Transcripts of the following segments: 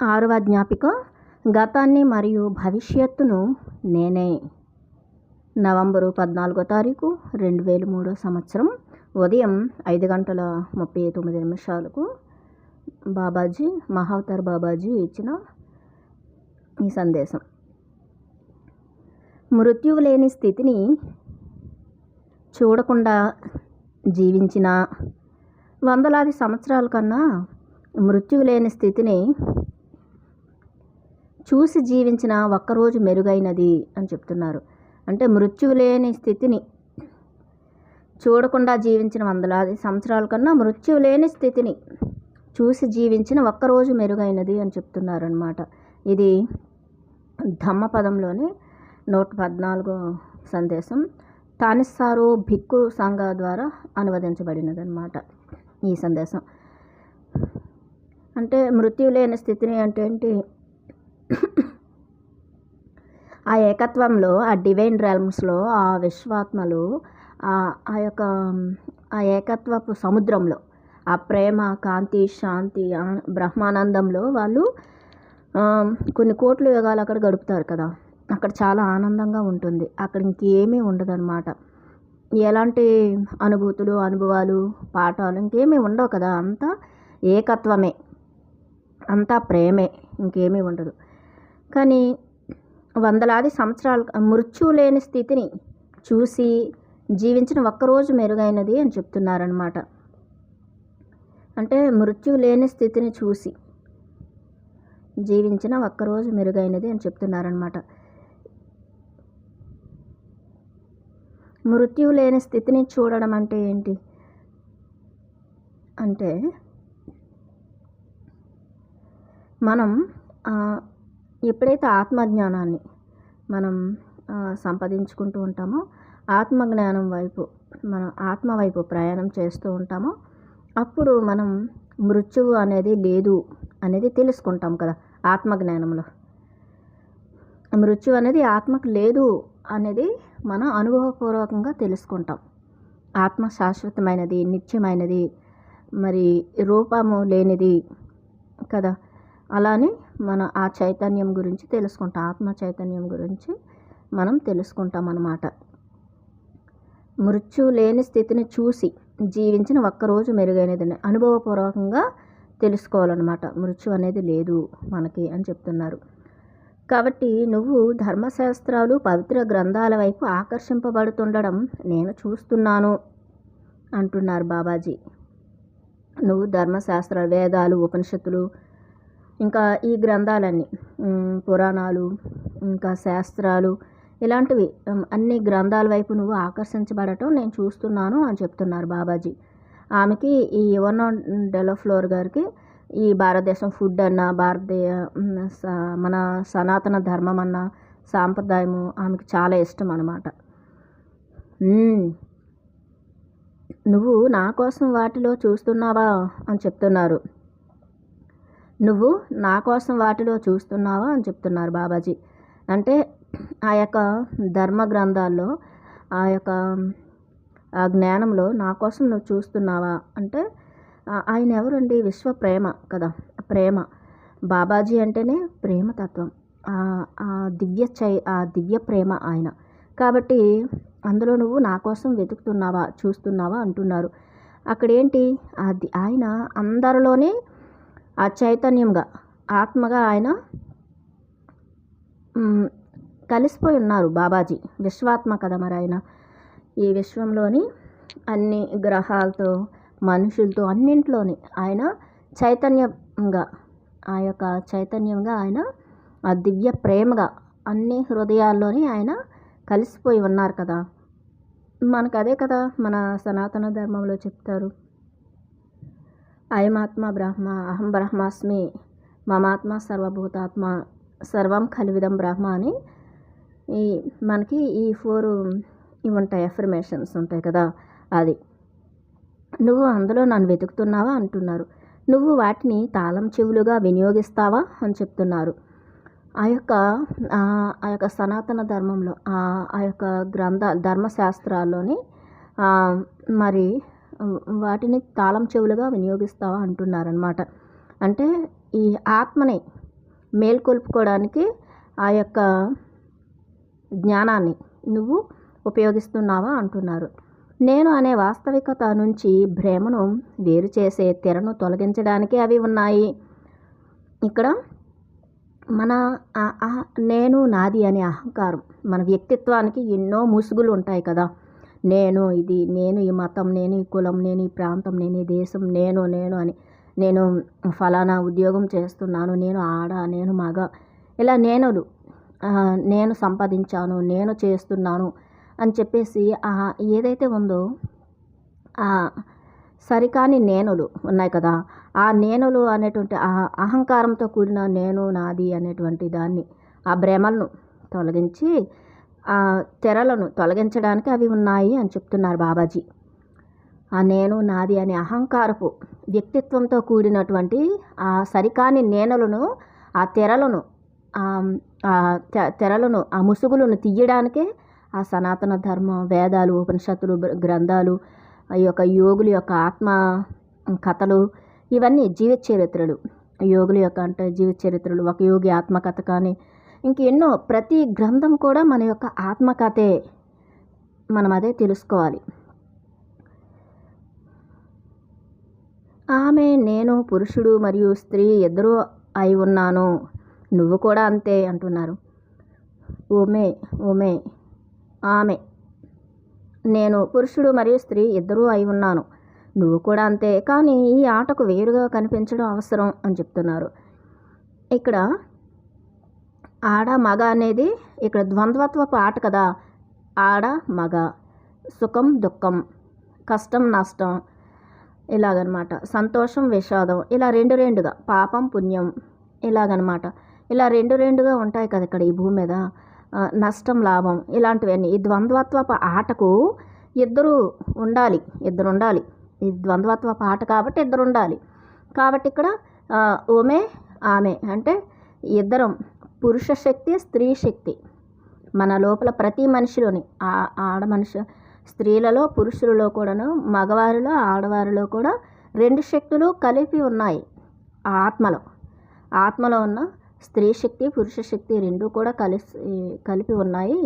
ఆరవ జ్ఞాపిక. గతాన్ని మరియు భవిష్యత్తును నేనే. నవంబరు 14వ తారీఖు 2003 సంవత్సరం ఉదయం 5:39 బాబాజీ, మహావతార్ బాబాజీ ఇచ్చిన ఈ సందేశం. మృత్యువు లేని స్థితిని చూడకుండా జీవించిన వందలాది సంవత్సరాల కన్నా మృత్యువు లేని స్థితిని చూసి జీవించిన ఒక్కరోజు మెరుగైనది అని చెప్తున్నారు. అంటే మృత్యువు లేని స్థితిని చూడకుండా జీవించిన వందలాది సంవత్సరాల కన్నా మృత్యువు లేని స్థితిని చూసి జీవించిన ఒక్కరోజు మెరుగైనది అని చెప్తున్నారు అన్నమాట. ఇది ధమ్మపదంలోని 114వ సందేశం తానిస్సారో భిక్కు సంఘ ద్వారా అనువదించబడినది అన్నమాట ఈ సందేశం. అంటే మృత్యువు లేని స్థితిని అంటే ఏంటి? ఆ ఏకత్వంలో, ఆ డివైన్ రియల్మ్స్లో, ఆ విశ్వాత్మలు, ఆ ఏకత్వపు సముద్రంలో, ఆ ప్రేమ, కాంతి, శాంతి, బ్రహ్మానందంలో వాళ్ళు కొన్ని కోట్ల యుగాలు అక్కడ గడుపుతారు కదా. అక్కడ చాలా ఆనందంగా ఉంటుంది. అక్కడ ఇంకేమీ ఉండదన్నమాట. ఎలాంటి అనుభూతులు, అనుభవాలు, పాఠాలు ఇంకేమీ ఉండవు కదా. అంతా ఏకత్వమే, అంతా ప్రేమే, ఇంకేమీ ఉండదు. కానీ వందలాది సంవత్సరాలు మృత్యువు లేని స్థితిని చూసి జీవించిన ఒక్కరోజు మెరుగైనది అని చెప్తున్నారనమాట. అంటే మృత్యువు లేని స్థితిని చూసి జీవించిన ఒక్కరోజు మెరుగైనది అని చెప్తున్నారనమాట. మృత్యువు లేని స్థితిని చూడడం అంటే ఏంటి అంటే మనం ఎప్పుడైతే ఆత్మజ్ఞానాన్ని మనం సంపాదించుకుంటూ ఉంటామో, ఆత్మజ్ఞానం వైపు, మనం ఆత్మ వైపు ప్రయాణం చేస్తూ ఉంటామో, అప్పుడు మనం మృత్యువు అనేది లేదు అనేది తెలుసుకుంటాం కదా. ఆత్మజ్ఞానంలో మృత్యు అనేది ఆత్మకు లేదు అనేది మనం అనుభవపూర్వకంగా తెలుసుకుంటాం. ఆత్మ శాశ్వతమైనది, నిత్యమైనది, మరి రూపము లేనిది కదా. అలానే మన ఆ చైతన్యం గురించి తెలుసుకుంటాం. ఆత్మ చైతన్యం గురించి మనం తెలుసుకుంటాం అన్నమాట. మృత్యువు లేని స్థితిని చూసి జీవించిన ఒక్కరోజు మెరుగైనది అనుభవపూర్వకంగా తెలుసుకోవాలన్నమాట. మృత్యు అనేది లేదు మనకి అని చెప్తున్నారు. కాబట్టి నువ్వు ధర్మశాస్త్రాలు, పవిత్ర గ్రంథాల వైపు ఆకర్షింపబడుతుండడం నేను చూస్తున్నాను అంటున్నారు బాబాజీ. నువ్వు ధర్మశాస్త్రాలు, వేదాలు, ఉపనిషత్తులు, ఇంకా ఈ గ్రంథాలన్నీ, పురాణాలు, ఇంకా శాస్త్రాలు, ఇలాంటివి అన్ని గ్రంథాల వైపు నువ్వు ఆకర్షించబడటం నేను చూస్తున్నాను అని చెప్తున్నారు బాబాజీ. ఆమెకి ఈ యువన డెలోఫ్లోర్ గారికి ఈ భారతదేశం ఫుడ్ అన్న, మన సనాతన ధర్మం అన్న, సాంప్రదాయము ఆమెకు చాలా ఇష్టం అన్నమాట. నువ్వు నా కోసం వాటిలో చూస్తున్నావా అని చెప్తున్నారు. నువ్వు నా కోసం వాటిలో చూస్తున్నావా అని చెప్తున్నారు బాబాజీ. అంటే ఆ యొక్క ధర్మ గ్రంథాల్లో, ఆ యొక్క ఆ జ్ఞానంలో నా కోసం నువ్వు చూస్తున్నావా అంటే ఆయన ఎవరండి? విశ్వ ప్రేమ కదా. ప్రేమ, బాబాజీ అంటేనే ప్రేమతత్వం, ఆ దివ్య ప్రేమ ఆయన. కాబట్టి అందులో నువ్వు నా కోసం వెతుకుతున్నావా, చూస్తున్నావా అంటున్నారు. అక్కడేంటి? ఆయన అందరిలోనే ఆ చైతన్యంగా, ఆత్మగా ఆయన కలిసిపోయి ఉన్నారు బాబాజీ. విశ్వాత్మ కదా మరి ఆయన. ఈ విశ్వంలోని అన్ని గ్రహాలతో, మనుషులతో, అన్నింటిలోని ఆయన చైతన్యంగా, ఆ యొక్క చైతన్యంగా ఆయన ఆ దివ్య ప్రేమగా అన్ని హృదయాల్లోని ఆయన కలిసిపోయి ఉన్నారు కదా. మనకు అదే కదా మన సనాతన ధర్మంలో చెప్తారు. అయమాత్మ బ్రహ్మ, అహం బ్రహ్మాస్మి, మమాత్మ సర్వభూతాత్మ, సర్వం ఖల్విదం బ్రహ్మ అని మనకి ఈ 4 ఇవి ఉంటాయి, అఫర్మేషన్స్ ఉంటాయి కదా. అది నువ్వు అందులో నన్ను వెతుకుతున్నావా అంటున్నారు. నువ్వు వాటిని తాళం చెవులుగా వినియోగిస్తావా అని చెప్తున్నారు. ఆ యొక్క సనాతన ధర్మంలో, ఆ యొక్క ధర్మశాస్త్రాల్లోని మరి వాటిని తాళం చెవులుగా వినియోగిస్తావా అంటున్నారనమాట. అంటే ఈ ఆత్మని మేల్కొల్పుకోవడానికి ఆ యొక్క జ్ఞానాన్ని నువ్వు ఉపయోగిస్తున్నావా అంటున్నారు. నేను అనే వాస్తవికత నుంచి భ్రమను వేరు చేసే తెరను తొలగించడానికి అవి ఉన్నాయి. ఇక్కడ మన నేను నాది అనే అహంకారం, మన వ్యక్తిత్వానికి ఎన్నో ముసుగులు ఉంటాయి కదా. నేను ఇది, నేను ఈ మతం, నేను ఈ కులం, నేను ఈ ప్రాంతం, నేను ఈ దేశం, నేను నేను అని, నేను ఫలానా ఉద్యోగం చేస్తున్నాను, నేను ఆడ, నేను మగ, ఇలా నేనులు, నేను సంపాదించాను, నేను చేస్తున్నాను అని చెప్పేసి ఏదైతే ఉందో సరికాని నేనులు ఉన్నాయి కదా. ఆ నేనులు అనేటువంటి అహంకారంతో కూడిన నేను నాది అనేటువంటి దాన్ని, ఆ భ్రమలను తొలగించి ఆ తెరలను తొలగించడానికి అవి ఉన్నాయి అని చెప్తున్నారు బాబాజీ. ఆ నేను నాది అనే అహంకారపు వ్యక్తిత్వంతో కూడినటువంటి ఆ సరికాని నేనులను, ఆ తెరలను, ఆ ముసుగులను తీయడానికే ఆ సనాతన ధర్మం, వేదాలు, ఉపనిషత్తులు, గ్రంథాలు, ఈ యొక్క యోగుల యొక్క ఆత్మ కథలు, ఇవన్నీ జీవిత చరిత్రలు. యోగుల యొక్క అంటే జీవిత చరిత్రలు, ఒక యోగి ఆత్మకథ కానీ ఇంకెన్నో, ప్రతి గ్రంథం కూడా మన యొక్క ఆత్మకథే. మనం అదే తెలుసుకోవాలి. ఆమె నేను పురుషుడు మరియు స్త్రీ ఇద్దరూ అయి ఉన్నాను, నువ్వు కూడా అంతే అంటున్నారు. ఓమే ఆమె నేను పురుషుడు మరియు స్త్రీ ఇద్దరూ అయి ఉన్నాను, నువ్వు కూడా అంతే, కానీ ఈ ఆటకు వేరుగా కనిపించడం అవసరం అని చెప్తున్నారు. ఇక్కడ ఆడ మగ అనేది ఇక్కడ ద్వంద్వత్వపు ఆట కదా. ఆడ మగ, సుఖం దుఃఖం, కష్టం నష్టం, ఇలాగనమాట, సంతోషం విషాదం, ఇలా రెండుగా, పాపం పుణ్యం, ఇలాగనమాట, ఇలా రెండుగా ఉంటాయి కదా ఇక్కడ ఈ భూమి మీద. నష్టం లాభం, ఇలాంటివన్నీ. ఈ ద్వంద్వత్వపు ఆటకు ఇద్దరు ఉండాలి. ఈ ద్వంద్వత్వపు ఆట కాబట్టి ఇద్దరు ఉండాలి. కాబట్టి ఇక్కడ ఓమే ఆమె అంటే ఇద్దరం, పురుష శక్తి స్త్రీ శక్తి మన లోపల ప్రతి మనిషిలోని, ఆడ మనిషి, స్త్రీలలో పురుషులలో కూడాను, మగవారిలో ఆడవారిలో కూడా రెండు శక్తులు కలిపి ఉన్నాయి. ఆ ఆత్మలో ఉన్న స్త్రీ శక్తి పురుష శక్తి రెండు కూడా కలిపి ఉన్నాయి.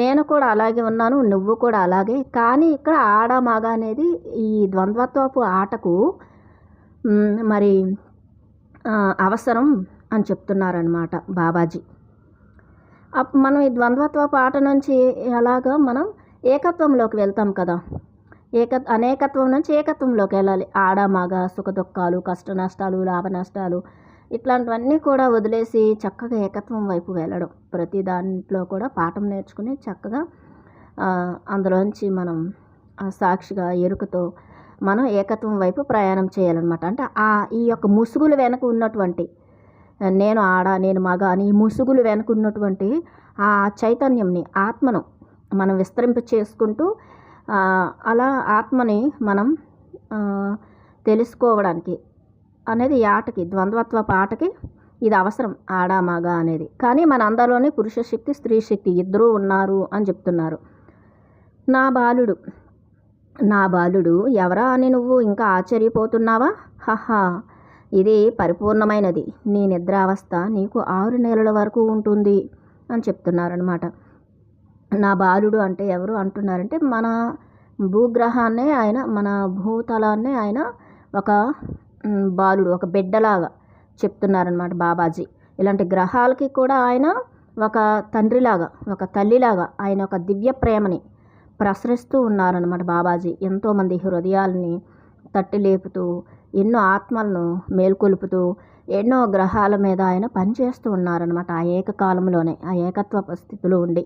నేను కూడా అలాగే ఉన్నాను, నువ్వు కూడా అలాగే. కానీ ఇక్కడ ఆడ మగ అనేది ఈ ద్వంద్వత్వపు ఆటకు మరి అవసరం అని చెప్తున్నారనమాట బాబాజీ. మనం ఈ ద్వంద్వత్వపు ఆట నుంచి ఎలాగో మనం ఏకత్వంలోకి వెళ్తాం కదా. అనేకత్వం నుంచి ఏకత్వంలోకి వెళ్ళాలి. ఆడ మగ, సుఖ దుఃఖాలు, కష్ట నష్టాలు, లాభ నష్టాలు, ఇట్లాంటివన్నీ కూడా వదిలేసి చక్కగా ఏకత్వం వైపు వెళ్ళడం. ప్రతి దాంట్లో కూడా పాఠం నేర్చుకుని చక్కగా అందులోంచి మనం సాక్షిగా ఎరుకతో మనం ఏకత్వం వైపు ప్రయాణం చేయాలన్నమాట. అంటే ఈ యొక్క ముసుగులు వెనక ఉన్నటువంటి నేను ఆడ, నేను మగ అని ఈ ముసుగులు వెనక ఉన్నటువంటి ఆ చైతన్యంని, ఆత్మను మనం విస్తరింప చేసుకుంటూ అలా ఆత్మని మనం తెలుసుకోవడానికి అనేది ఈ ఆటకి, ద్వంద్వత్వపు ఆటకి ఇది అవసరం, ఆడ మగ అనేది. కానీ మన అందరిలోనే పురుష శక్తి స్త్రీ శక్తి ఇద్దరూ ఉన్నారు అని చెప్తున్నారు. నా బాలుడు ఎవరా అని నువ్వు ఇంకా ఆశ్చర్యపోతున్నావా? హహా, ఇది పరిపూర్ణమైనది. నీ నిద్రావస్థ నీకు 6 నెలల వరకు ఉంటుంది అని చెప్తున్నారనమాట. నా బాలుడు అంటే ఎవరు అంటున్నారంటే మన భూగ్రహాన్నే ఆయన, మన భూతలాన్నే ఆయన ఒక బాలుడు, ఒక బిడ్డలాగా చెప్తున్నారనమాట బాబాజీ. ఇలాంటి గ్రహాలకి కూడా ఆయన ఒక తండ్రిలాగా, ఒక తల్లిలాగా ఆయన ఒక దివ్య ప్రేమని ప్రసరిస్తూ ఉన్నారనమాట బాబాజీ. ఎంతోమంది హృదయాలని తట్టి లేపుతూ, ఎన్నో ఆత్మలను మేల్కొలుపుతూ, ఎన్నో గ్రహాల మీద ఆయన పనిచేస్తూ ఉన్నారనమాట ఆ ఏకకాలంలోనే, ఆ ఏకత్వ స్థితిలో ఉండి.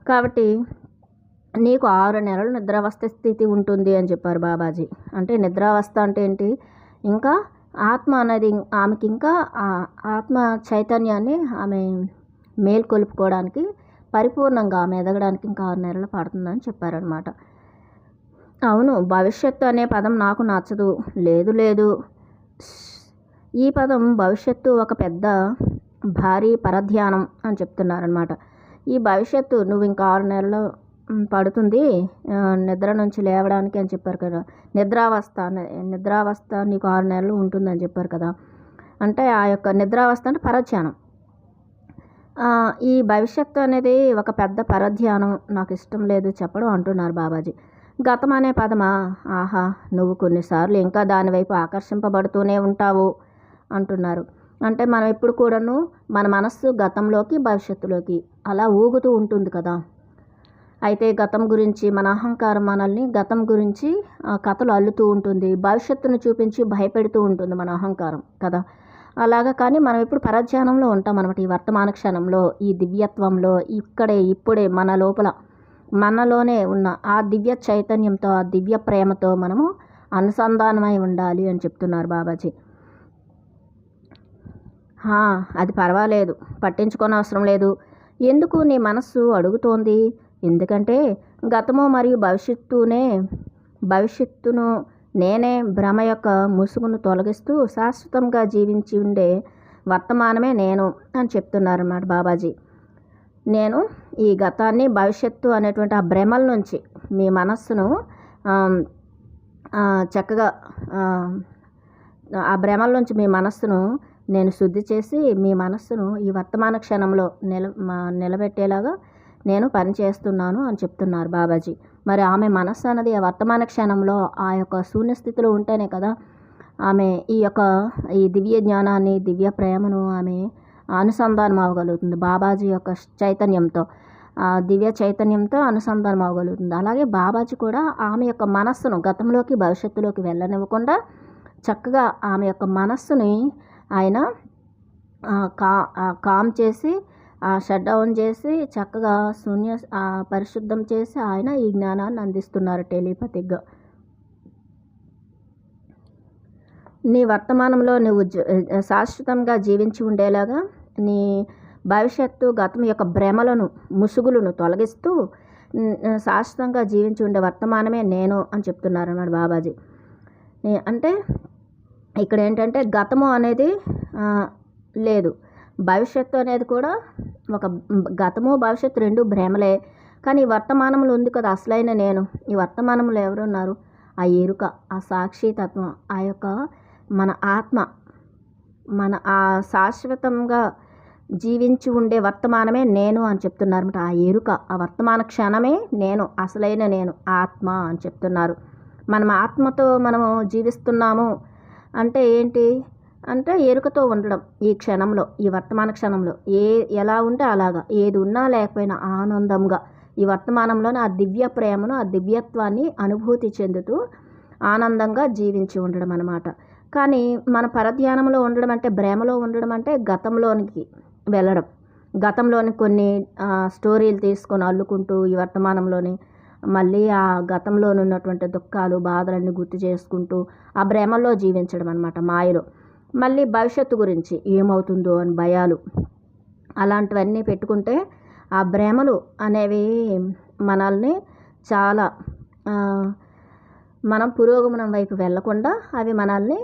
కాబట్టి నీకు 6 నెలలు నిద్రావస్థ స్థితి ఉంటుంది అని చెప్పారు బాబాజీ. అంటే నిద్రావస్థ అంటే ఏంటి? ఇంకా ఆత్మ అనేది ఆమెకి ఇంకా ఆత్మ చైతన్యాన్ని ఆమె మేల్కొలుపుకోవడానికి, పరిపూర్ణంగా ఆమె ఎదగడానికి ఇంకా 6 నెలలు పడుతుందని చెప్పారనమాట. అవును, భవిష్యత్తు అనే పదం నాకు నచ్చదు. లేదు, ఈ పదం భవిష్యత్తు ఒక పెద్ద భారీ పరధ్యానం అని చెప్తున్నారనమాట. ఈ భవిష్యత్తు నువ్వు ఇంకా 6 నెలలు పడుతుంది నిద్ర నుంచి లేవడానికి అని చెప్పారు కదా. నిద్రావస్థ నీకు 6 నెలలు ఉంటుందని చెప్పారు కదా. అంటే ఆ యొక్క నిద్రావస్థ అంటే పరధ్యానం. ఈ భవిష్యత్తు అనేది ఒక పెద్ద పరధ్యానం, నాకు ఇష్టం లేదు చెప్పడం అంటున్నారు బాబాజీ. గతం అనే పదమా, ఆహా నువ్వు కొన్నిసార్లు ఇంకా దానివైపు ఆకర్షింపబడుతూనే ఉంటావు అంటున్నారు. అంటే మనం ఎప్పుడు కూడాను మన మనస్సు గతంలోకి భవిష్యత్తులోకి అలా ఊగుతూ ఉంటుంది కదా. అయితే గతం గురించి మన అహంకారం మనల్ని గతం గురించి కథలు అల్లుతూ ఉంటుంది, భవిష్యత్తును చూపించి భయపెడుతూ ఉంటుంది మన అహంకారం కదా. అలాగా కానీ మనం ఇప్పుడు పరధ్యానంలో ఉంటాం అనమాట. ఈ వర్తమాన క్షణంలో, ఈ దివ్యత్వంలో, ఇక్కడే ఇప్పుడే మన లోపల మనలోనే ఉన్న ఆ దివ్య చైతన్యంతో, ఆ దివ్య ప్రేమతో మనము అనుసంధానమై ఉండాలి అని చెప్తున్నారు బాబాజీ. అది పర్వాలేదు, పట్టించుకోనవసరం లేదు. ఎందుకు నీ మనస్సు అడుగుతోంది? ఎందుకంటే గతము మరియు భవిష్యత్తును నేనే భ్రమ యొక్క ముసుగును తొలగిస్తూ శాశ్వతంగా జీవించి ఉండే వర్తమానమే నేను అని చెప్తున్నారు అన్నమాట బాబాజీ. నేను ఈ గతాన్ని భవిష్యత్తు అనేటువంటి ఆ భ్రమల నుంచి మీ మనస్సును చక్కగా ఆ భ్రమల నుంచి మీ మనస్సును నేను శుద్ధి చేసి మీ మనస్సును ఈ వర్తమాన క్షణంలో నిలబెట్టేలాగా నేను పనిచేస్తున్నాను అని చెప్తున్నారు బాబాజీ. మరి ఆమె మనస్సు అన్నది ఆ వర్తమాన క్షణంలో ఆ యొక్క శూన్యస్థితిలో ఉంటేనే కదా ఆమె ఈ దివ్య జ్ఞానాన్ని, దివ్య ప్రేమను ఆమె అనుసంధానం అవ్వగలుగుతుంది బాబాజీ యొక్క చైతన్యంతో, దివ్య చైతన్యంతో అనుసంధానం అవ్వగలుగుతుంది. అలాగే బాబాజీ కూడా ఆమె యొక్క మనస్సును గతంలోకి భవిష్యత్తులోకి వెళ్ళనివ్వకుండా చక్కగా ఆమె యొక్క మనస్సుని ఆయన కామ్ చేసి, షట్ డౌన్ చేసి, చక్కగా పరిశుద్ధం చేసి ఆయన ఈ జ్ఞానాన్ని అందిస్తున్నారు టెలిపతిక్గా. నీ వర్తమానంలో నువ్వు శాశ్వతంగా జీవించి ఉండేలాగా నీ భవిష్యత్తు గతం యొక్క భ్రమలను, ముసుగులను తొలగిస్తూ శాశ్వతంగా జీవించి ఉండే వర్తమానమే నేను అని చెప్తున్నారు అన్నమాట బాబాజీ. అంటే ఇక్కడ ఏంటంటే గతము అనేది లేదు, భవిష్యత్తు అనేది కూడా గతము భవిష్యత్తు రెండు భ్రమలే. కానీ ఈ వర్తమానంలో ఉంది కదా అసలైన నేను. ఈ వర్తమానంలో ఎవరున్నారు? ఆ ఎరుక, ఆ సాక్షితత్వం, ఆ యొక్క మన ఆత్మ, మన ఆ శాశ్వతంగా జీవించి ఉండే వర్తమానమే నేను అని చెప్తున్నారు. ఆ ఎరుక, ఆ వర్తమాన క్షణమే నేను, అసలైన నేను, ఆత్మ అని చెప్తున్నారు. మనం ఆత్మతో మనము జీవిస్తున్నాము అంటే ఏంటి అంటే ఎరుకతో ఉండడం. ఈ క్షణంలో, ఈ వర్తమాన క్షణంలో ఎలా ఉంటే అలాగా, ఏది ఉన్నా లేకపోయినా ఆనందంగా ఈ వర్తమానంలోనే ఆ దివ్య ప్రేమను, ఆ దివ్యత్వాన్ని అనుభూతి చెందుతూ ఆనందంగా జీవించి ఉండడం అన్నమాట. కానీ మన పరధ్యానంలో ఉండడం అంటే, భ్రమలో ఉండడం అంటే గతంలోనికి వెళ్ళడం, గతంలోని కొన్ని స్టోరీలు తీసుకొని అల్లుకుంటూ ఈ వర్తమానంలోని మళ్ళీ ఆ గతంలో ఉన్నటువంటి దుఃఖాలు, బాధలన్నీ గుర్తు చేసుకుంటూ ఆ భ్రమలో జీవించడం అన్నమాట, మాయలో. మళ్ళీ భవిష్యత్తు గురించి ఏమవుతుందో అని భయాలు, అలాంటివన్నీ పెట్టుకుంటే ఆ భ్రమలు అనేవి మనల్ని చాలా మనం పురోగమనం వైపు వెళ్ళకుండా అవి మనల్ని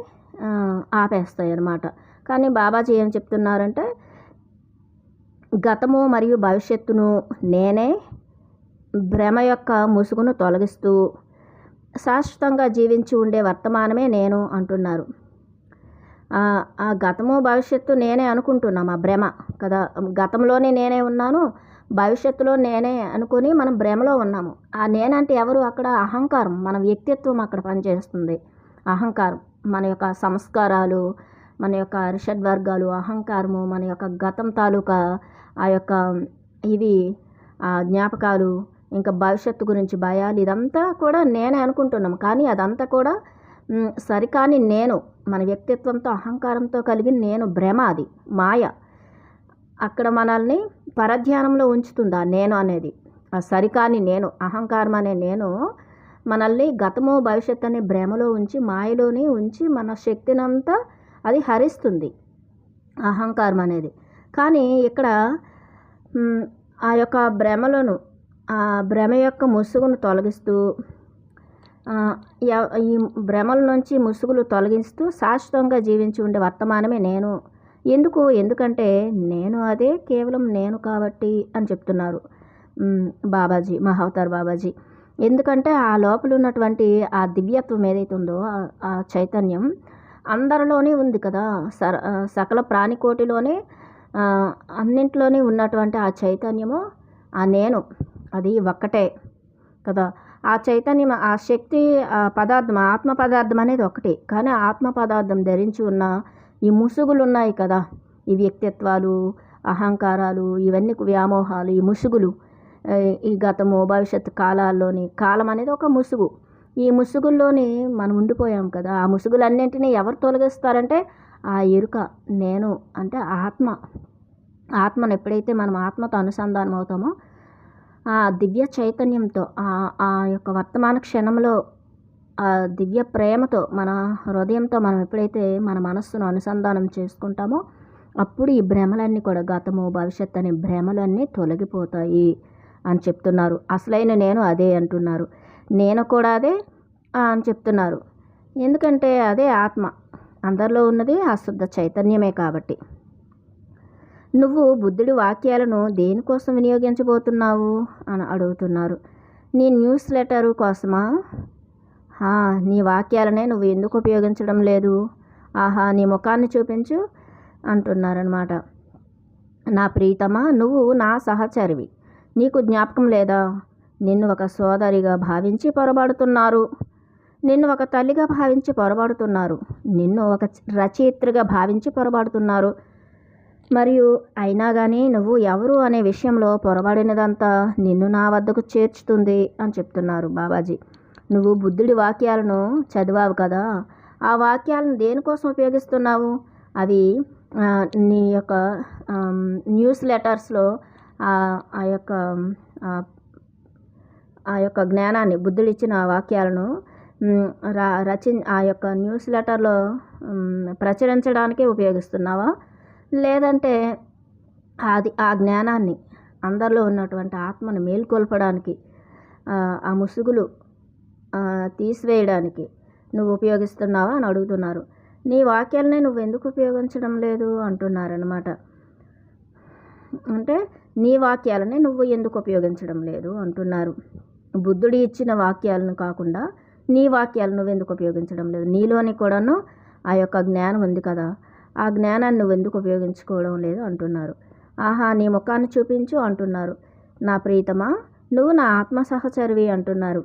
ఆపేస్తాయి అన్నమాట. కానీ బాబాజీ ఏం చెప్తున్నారంటే గతము మరియు భవిష్యత్తును నేనే భ్రమ యొక్క ముసుగును తొలగిస్తూ శాశ్వతంగా జీవించి ఉండే వర్తమానమే నేను అంటున్నారు. ఆ గతము భవిష్యత్తు నేనే అనుకుంటున్నాం, ఆ భ్రమ కదా. గతంలోనే నేనే ఉన్నాను, భవిష్యత్తులో నేనే అనుకుని మనం భ్రమలో ఉన్నాము. ఆ నేనంటే ఎవరు? అక్కడ అహంకారం, మన వ్యక్తిత్వం అక్కడ పనిచేస్తుంది. అహంకారం, మన యొక్క సంస్కారాలు, మన యొక్క అరిషడ్ వర్గాలు, అహంకారము, మన యొక్క గతం తాలూకా ఆ యొక్క ఇవి జ్ఞాపకాలు, ఇంకా భవిష్యత్తు గురించి భయాలు, ఇదంతా కూడా నేనే అనుకుంటున్నాం. కానీ అదంతా కూడా సరికాని నేను, మన వ్యక్తిత్వంతో అహంకారంతో కలిగిన నేను, భ్రమ, అది మాయ. అక్కడ మనల్ని పరధ్యానంలో ఉంచుతుంది ఆ నేను అనేది. ఆ సరికాని నేను, అహంకారం అనే నేను మనల్ని గతము భవిష్యత్తు అనే భ్రమలో ఉంచి, మాయలోనే ఉంచి మన శక్తినంతా అది హరిస్తుంది అహంకారం అనేది. కానీ ఇక్కడ ఆ యొక్క భ్రమలను, ఆ భ్రమ యొక్క ముసుగును తొలగిస్తూ, ఈ భ్రమల నుంచి ముసుగులు తొలగిస్తూ శాశ్వతంగా జీవించి ఉండే వర్తమానమే నేను. ఎందుకంటే నేను అదే, కేవలం నేను కాబట్టి అని చెప్తున్నారు బాబాజీ, మహావతార్ బాబాజీ. ఎందుకంటే ఆ లోపల ఉన్నటువంటి ఆ దివ్యత్వం ఏదైతే ఉందో, ఆ చైతన్యం, అందరిలోనే ఉంది కదా. సకల ప్రాణికోటిలోనే అన్నింట్లోనే ఉన్నటువంటి ఆ చైతన్యము, ఆ నేను, అది ఒక్కటే కదా. ఆ చైతన్యం, ఆ శక్తి, ఆ పదార్థం, ఆత్మ పదార్థం అనేది ఒకటి. కానీ ఆత్మ పదార్థం ధరించి ఉన్న ఈ ముసుగులు ఉన్నాయి కదా, ఈ వ్యక్తిత్వాలు, అహంకారాలు, ఇవన్నీ వ్యామోహాలు, ఈ ముసుగులు, ఈ గతము భవిష్యత్తు కాలాల్లోని కాలం అనేది ఒక ముసుగు. ఈ ముసుగుల్లోని మనం ఉండిపోయాం కదా. ఆ ముసుగులన్నింటినీ ఎవరు తొలగిస్తారంటే ఆ ఎరుక, నేను అంటే ఆత్మను ఎప్పుడైతే మనం ఆత్మతో అనుసంధానం అవుతామో, ఆ దివ్య చైతన్యంతో, ఆ యొక్క వర్తమాన క్షణంలో ఆ దివ్య ప్రేమతో, మన హృదయంతో మనం ఎప్పుడైతే మన మనస్సును అనుసంధానం చేసుకుంటామో, అప్పుడు ఈ భ్రమలన్నీ కూడా, గతము భవిష్యత్తు అనే భ్రమలన్నీ తొలగిపోతాయి అని చెప్తున్నారు. అసలైన నేను అదే అంటున్నారు. నేను కూడా అదే అని చెప్తున్నారు. ఎందుకంటే అదే ఆత్మ, అందరిలో ఉన్నది ఆ శుద్ధ చైతన్యమే కాబట్టి. నువ్వు బుద్ధుడి వాక్యాలను దేనికోసం వినియోగించబోతున్నావు అని అడుగుతున్నారు. నీ న్యూస్ లెటరు కోసమా? నీ వాక్యాలనే నువ్వు ఎందుకు ఉపయోగించడం లేదు? ఆహా, నీ ముఖాన్ని చూపించు అంటున్నారనమాట. నా ప్రీతమా, నువ్వు నా సహచరివి, నీకు జ్ఞాపకం లేదా? నిన్ను ఒక సోదరిగా భావించి పొరబడుతున్నారు, నిన్ను ఒక తల్లిగా భావించి పొరబడుతున్నారు, నిన్ను ఒక రచయిత్రిగా భావించి పొరబడుతున్నారు. మరియు అయినా కానీ నువ్వు ఎవరు అనే విషయంలో పొరబడినదంతా నిన్ను నా వద్దకు చేర్చుతుంది అని చెప్తున్నారు బాబాజీ. నువ్వు బుద్ధుడి వాక్యాలను చదివావు కదా, ఆ వాక్యాలను దేనికోసం ఉపయోగిస్తున్నావు? అవి నీ యొక్క న్యూస్ లెటర్స్లో ఆ యొక్క జ్ఞానాన్ని, బుద్ధుడు ఇచ్చిన వాక్యాలను ఆ యొక్క న్యూస్ లెటర్లో ప్రచురించడానికే ఉపయోగిస్తున్నావా? లేదంటే ఆ జ్ఞానాన్ని, అందరిలో ఉన్నటువంటి ఆత్మను మేల్కొల్పడానికి, ఆ ముసుగులు తీసివేయడానికి నువ్వు ఉపయోగిస్తున్నావా అని అడుగుతున్నారు. నీ వాక్యాలనే నువ్వు ఎందుకు ఉపయోగించడం లేదు అంటున్నారనమాట. అంటే నీ వాక్యాలనే నువ్వు ఎందుకు ఉపయోగించడం లేదు అంటున్నారు. బుద్ధుడు ఇచ్చిన వాక్యాలను కాకుండా నీ వాక్యాలను నువ్వు ఎందుకు ఉపయోగించడం లేదు? నీలోని కూడాను ఆ యొక్క జ్ఞానం ఉంది కదా, ఆ జ్ఞానాన్ని నువ్వు ఎందుకు ఉపయోగించుకోవడం లేదు అంటున్నారు. ఆహా, నీ ముఖాన్ని చూపించు అంటున్నారు. నా ప్రీతమా, నువ్వు నా ఆత్మ సహచరివి అంటున్నారు.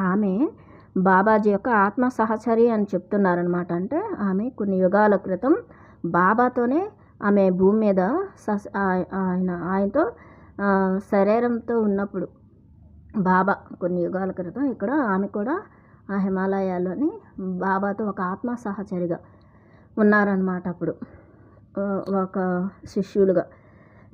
ఆమె బాబాజీ యొక్క ఆత్మ సహచరి అని చెప్తున్నారనమాట. అంటే ఆమె కొన్ని యుగాల క్రితం బాబాతోనే, ఆమె భూమి మీద ఆయనతో శరీరంతో ఉన్నప్పుడు, బాబా కొన్ని యుగాల క్రితం ఇక్కడ ఆమె కూడా ఆ హిమాలయాల్లోని బాబాతో ఒక ఆత్మ సహచరిగా ఉన్నారన్నమాట. అప్పుడు ఒక శిష్యులుగా.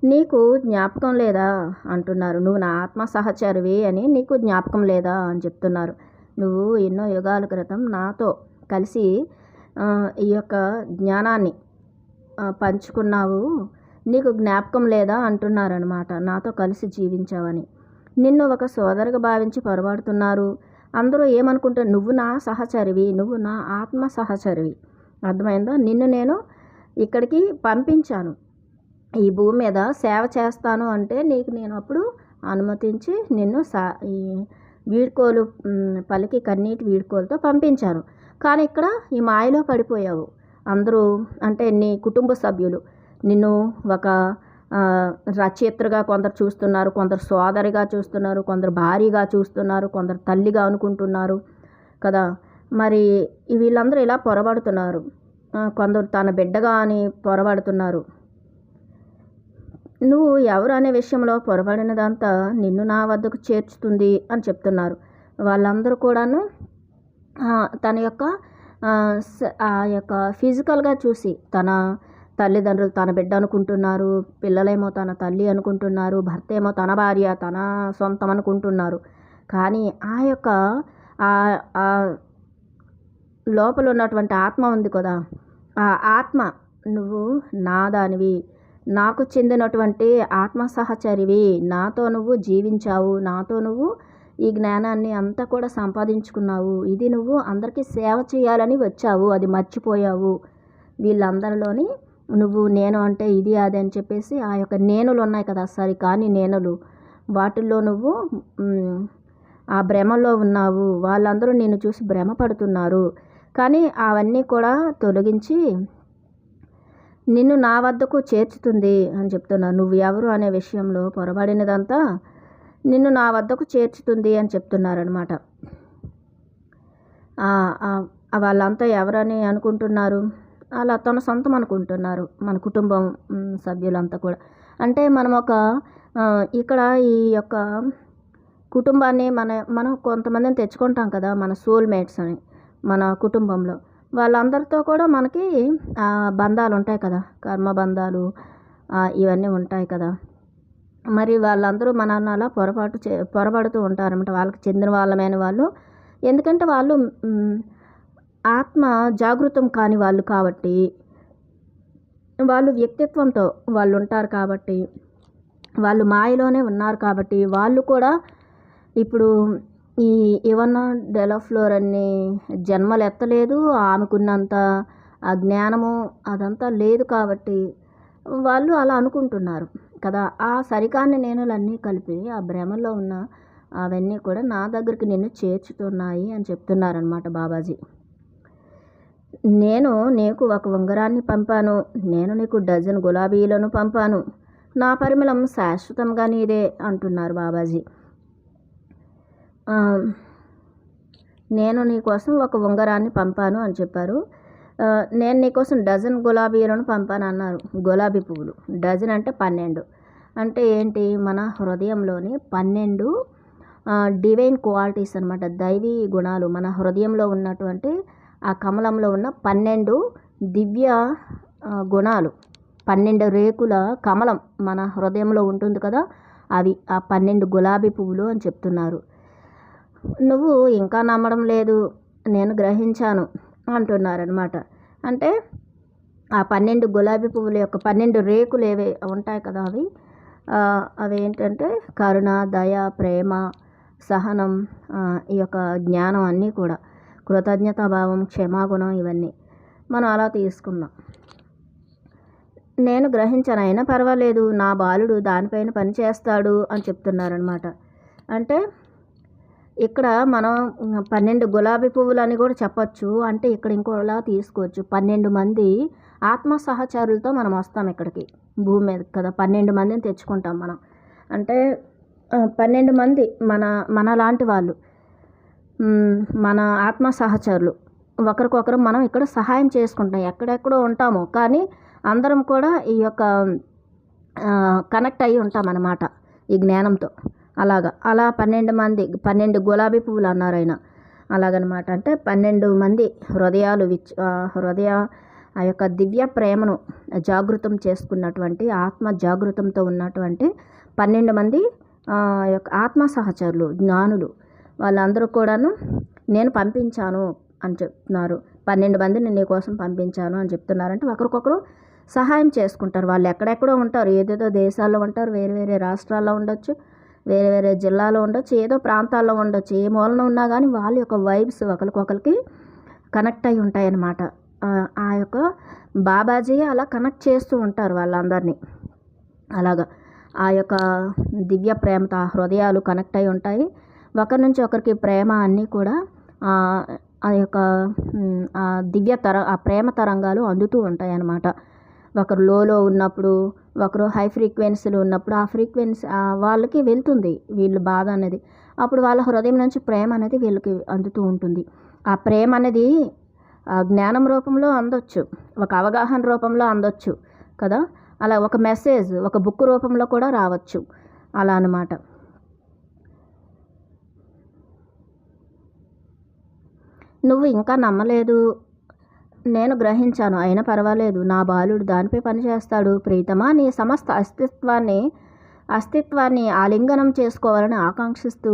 నీకు జ్ఞాపకం లేదా అంటున్నారు. నువ్వు నా ఆత్మ సహచరివి అని నీకు జ్ఞాపకం లేదా అని చెప్తున్నారు. నువ్వు ఎన్నో యుగాల క్రితం నాతో కలిసి ఈ యొక్క జ్ఞానాన్ని పంచుకున్నావు, నీకు జ్ఞాపకం లేదా అంటున్నారనమాట. నాతో కలిసి జీవించావని, నిన్ను ఒక సోదరుగా భావించి పొరబడుతున్నారు. అందరూ ఏమనుకుంటారు? నువ్వు నా సహచరివి, నువ్వు నా ఆత్మ సహచరివి. అర్థమైందా? నిన్ను నేను ఇక్కడికి పంపించాను, ఈ భూమి మీద సేవ చేస్తాను అంటే నీకు నేను అప్పుడు అనుమతించి నిన్ను ఈ వీడ్కోలు పలికి కన్నీటి వీడ్కోలతో పంపించాను. కానీ ఇక్కడ ఈ మాయలో పడిపోయావు. అందరూ అంటే నీ కుటుంబ సభ్యులు నిన్ను ఒక రచయిత్రగా కొందరు చూస్తున్నారు, కొందరు సోదరిగా చూస్తున్నారు, కొందరు భార్యగా చూస్తున్నారు, కొందరు తల్లిగా అనుకుంటున్నారు కదా. మరి వీళ్ళందరూ ఇలా పొరబడుతున్నారు. కొందరు తన బిడ్డగా అని పొరబడుతున్నారు. నువ్వు ఎవరు అనే విషయంలో పొరబడినదంతా నిన్ను నా వద్దకు చేర్చుతుంది అని చెప్తున్నారు. వాళ్ళందరూ కూడాను తన యొక్క ఆ యొక్క ఫిజికల్గా చూసి, తన తల్లిదండ్రులు తన బిడ్డ అనుకుంటున్నారు, పిల్లలేమో తన తల్లి అనుకుంటున్నారు, భర్త ఏమో తన భార్య, తన సొంతం అనుకుంటున్నారు. కానీ ఆ యొక్క లోపల ఉన్నటువంటి ఆత్మ ఉంది కదా, ఆ ఆత్మ నువ్వు నా దానివి, నాకు చెందినటువంటి ఆత్మ సహచరివి, నాతో నువ్వు జీవించావు, నాతో నువ్వు ఈ జ్ఞానాన్ని అంతా కూడా సంపాదించుకున్నావు. ఇది నువ్వు అందరికీ సేవ చేయాలని వచ్చావు, అది మర్చిపోయావు. వీళ్ళందరిలోని నువ్వు నేను అంటే ఇది అది అని చెప్పేసి ఆ యొక్క నేనులు ఉన్నాయి కదా, సరి కానీ నేనులు, వాటిల్లో నువ్వు ఆ భ్రమలో ఉన్నావు. వాళ్ళందరూ నిన్ను చూసి భ్రమ పడుతున్నారు. కానీ అవన్నీ కూడా తొలగించి నిన్ను నా వద్దకు చేర్చుతుంది అని చెప్తున్నారు. నువ్వు ఎవరు అనే విషయంలో పొరబడినదంతా నిన్ను నా వద్దకు చేర్చుతుంది అని చెప్తున్నారనమాట. వాళ్ళంతా ఎవరని అనుకుంటున్నారు? అలా తన సొంతం అనుకుంటున్నారు, మన కుటుంబం సభ్యులంతా కూడా. అంటే మనం ఇక్కడ ఈ యొక్క కుటుంబాన్ని మనం కొంతమందిని తెచ్చుకుంటాం కదా, మన సోల్మేట్స్ అని మన కుటుంబంలో. వాళ్ళందరితో కూడా మనకి బంధాలు ఉంటాయి కదా, కర్మ బంధాలు ఇవన్నీ ఉంటాయి కదా. మరి వాళ్ళందరూ మనల్ని అలా పొరపడుతూ ఉంటారన్నమాట, వాళ్ళకి చెందిన వాళ్ళమైన వాళ్ళు. ఎందుకంటే వాళ్ళు ఆత్మ జాగృతం కాని వాళ్ళు కాబట్టి, వాళ్ళు వ్యక్తిత్వంతో వాళ్ళు ఉంటారు కాబట్టి, వాళ్ళు మాయలోనే ఉన్నారు కాబట్టి, వాళ్ళు కూడా ఇప్పుడు ఈ ఇవన్నా డెలఫ్లోర్ అన్ని జన్మలు ఎత్తలేదు, ఆమెకున్నంత ఆ జ్ఞానము అదంతా లేదు కాబట్టి వాళ్ళు అలా అనుకుంటున్నారు కదా. ఆ సరికాని నేనులన్నీ కలిపి ఆ భ్రమలో ఉన్న అవన్నీ కూడా నా దగ్గరికి నిన్ను చేర్చుతున్నాయి అని చెప్తున్నారనమాట బాబాజీ. నేను నీకు ఒక ఉంగరాన్ని పంపాను, నేను నీకు డజన్ గులాబీలను పంపాను, నా పరిమళం శాశ్వతంగా నీదే అంటున్నారు బాబాజీ. నేను నీకోసం ఒక ఉంగరాన్ని పంపాను అని చెప్పారు. నేను నీకోసం డజన్ గులాబీలను పంపాను అన్నారు. గులాబీ పువ్వులు డజన్ అంటే 12. అంటే ఏంటి? మన హృదయంలోని 12 డివైన్ క్వాలిటీస్ అనమాట, దైవీ గుణాలు. మన హృదయంలో ఉన్నటువంటి ఆ కమలంలో ఉన్న 12 దివ్య గుణాలు, 12 రేకుల కమలం మన హృదయంలో ఉంటుంది కదా, అవి ఆ 12 గులాబీ పువ్వులు అని చెప్తున్నారు. నువ్వు ఇంకా నమ్మడం లేదు, నేను గ్రహించాను అంటున్నారనమాట. అంటే ఆ 12 గులాబీ పువ్వుల యొక్క 12 రేకులు ఏవే ఉంటాయి కదా, అవి ఏంటంటే కరుణ, దయ, ప్రేమ, సహనం, ఈ యొక్క జ్ఞానం అన్నీ కూడా, కృతజ్ఞతాభావం, క్షమాగుణం, ఇవన్నీ మనం అలా తీసుకుందాం. నేను గ్రహించాను, అయినా పర్వాలేదు, నా బాలుడు దానిపైన పని చేస్తాడు అని చెప్తున్నారనమాట. అంటే ఇక్కడ మనం 12 గులాబీ పువ్వులు అని కూడా చెప్పచ్చు. అంటే ఇక్కడ ఇంకోలా తీసుకోవచ్చు, 12 మంది ఆత్మ సహచరులతో మనం వస్తాం ఇక్కడికి భూమి మీద కదా, 12 మందిని తెచ్చుకుంటాం మనం. అంటే 12 మంది మన లాంటి వాళ్ళు, మన ఆత్మ సహచరులు. ఒకరికొకరు మనం ఇక్కడ సహాయం చేసుకుంటాం. ఎక్కడెక్కడో ఉంటాము కానీ అందరం కూడా ఈ యొక్క కనెక్ట్ అయ్యి ఉంటాం అన్నమాట ఈ జ్ఞానంతో. అలా 12 మంది, 12 గులాబీ పువ్వులు అన్నారు ఆయన. అలాగనమాట. అంటే 12 మంది హృదయ ఆ యొక్క దివ్య ప్రేమను జాగృతం చేసుకున్నటువంటి, ఆత్మ జాగృతంతో ఉన్నటువంటి 12 మంది యొక్క ఆత్మ సహచరులు, జ్ఞానులు, వాళ్ళందరూ కూడాను నేను పంపించాను అని చెప్తున్నారు. 12 మందిని నీ కోసం పంపించాను అని చెప్తున్నారంటే ఒకరికొకరు సహాయం చేసుకుంటారు. వాళ్ళు ఎక్కడెక్కడో ఉంటారు, ఏదేదో దేశాల్లో ఉంటారు, వేరే వేరే రాష్ట్రాల్లో ఉండొచ్చు, వేరే వేరే జిల్లాలో ఉండొచ్చు, ఏదో ప్రాంతాల్లో ఉండొచ్చు, ఏ మూలన ఉన్నా కానీ వాళ్ళ యొక్క వైబ్స్ ఒకరికొకరికి కనెక్ట్ అయి ఉంటాయి అన్నమాట. ఆ యొక్క బాబాజీ అలా కనెక్ట్ చేస్తూ ఉంటారు వాళ్ళందరినీ. అలాగా ఆ యొక్క దివ్య ప్రేమతో ఆ హృదయాలు కనెక్ట్ అయి ఉంటాయి. ఒకరి నుంచి ఒకరికి ప్రేమ అన్నీ కూడా ఆ యొక్క ఆ ప్రేమ తరంగాలు అందుతూ ఉంటాయి అన్నమాట. ఒకరు లోలో ఉన్నప్పుడు, ఒకరు హై ఫ్రీక్వెన్సీలో ఉన్నప్పుడు ఆ ఫ్రీక్వెన్సీ వాళ్ళకి వెళ్తుంది వీళ్ళ బాధ అనేది. అప్పుడు వాళ్ళ హృదయం నుంచి ప్రేమ అనేది వీళ్ళకి అందుతూ ఉంటుంది. ఆ ప్రేమ అనేది జ్ఞానం రూపంలో అందొచ్చు, ఒక అవగాహన రూపంలో అందొచ్చు కదా, అలా ఒక మెసేజ్, ఒక బుక్ రూపంలో కూడా రావచ్చు, అలా అన్నమాట. నువ్వు ఇంకా నమ్మలేదు, నేను గ్రహించాను, అయినా పర్వాలేదు, నా బాలుడు దానిపై పనిచేస్తాడు. ప్రీతమా, నీ సమస్త అస్తిత్వాన్ని ఆలింగనం చేసుకోవాలని ఆకాంక్షిస్తూ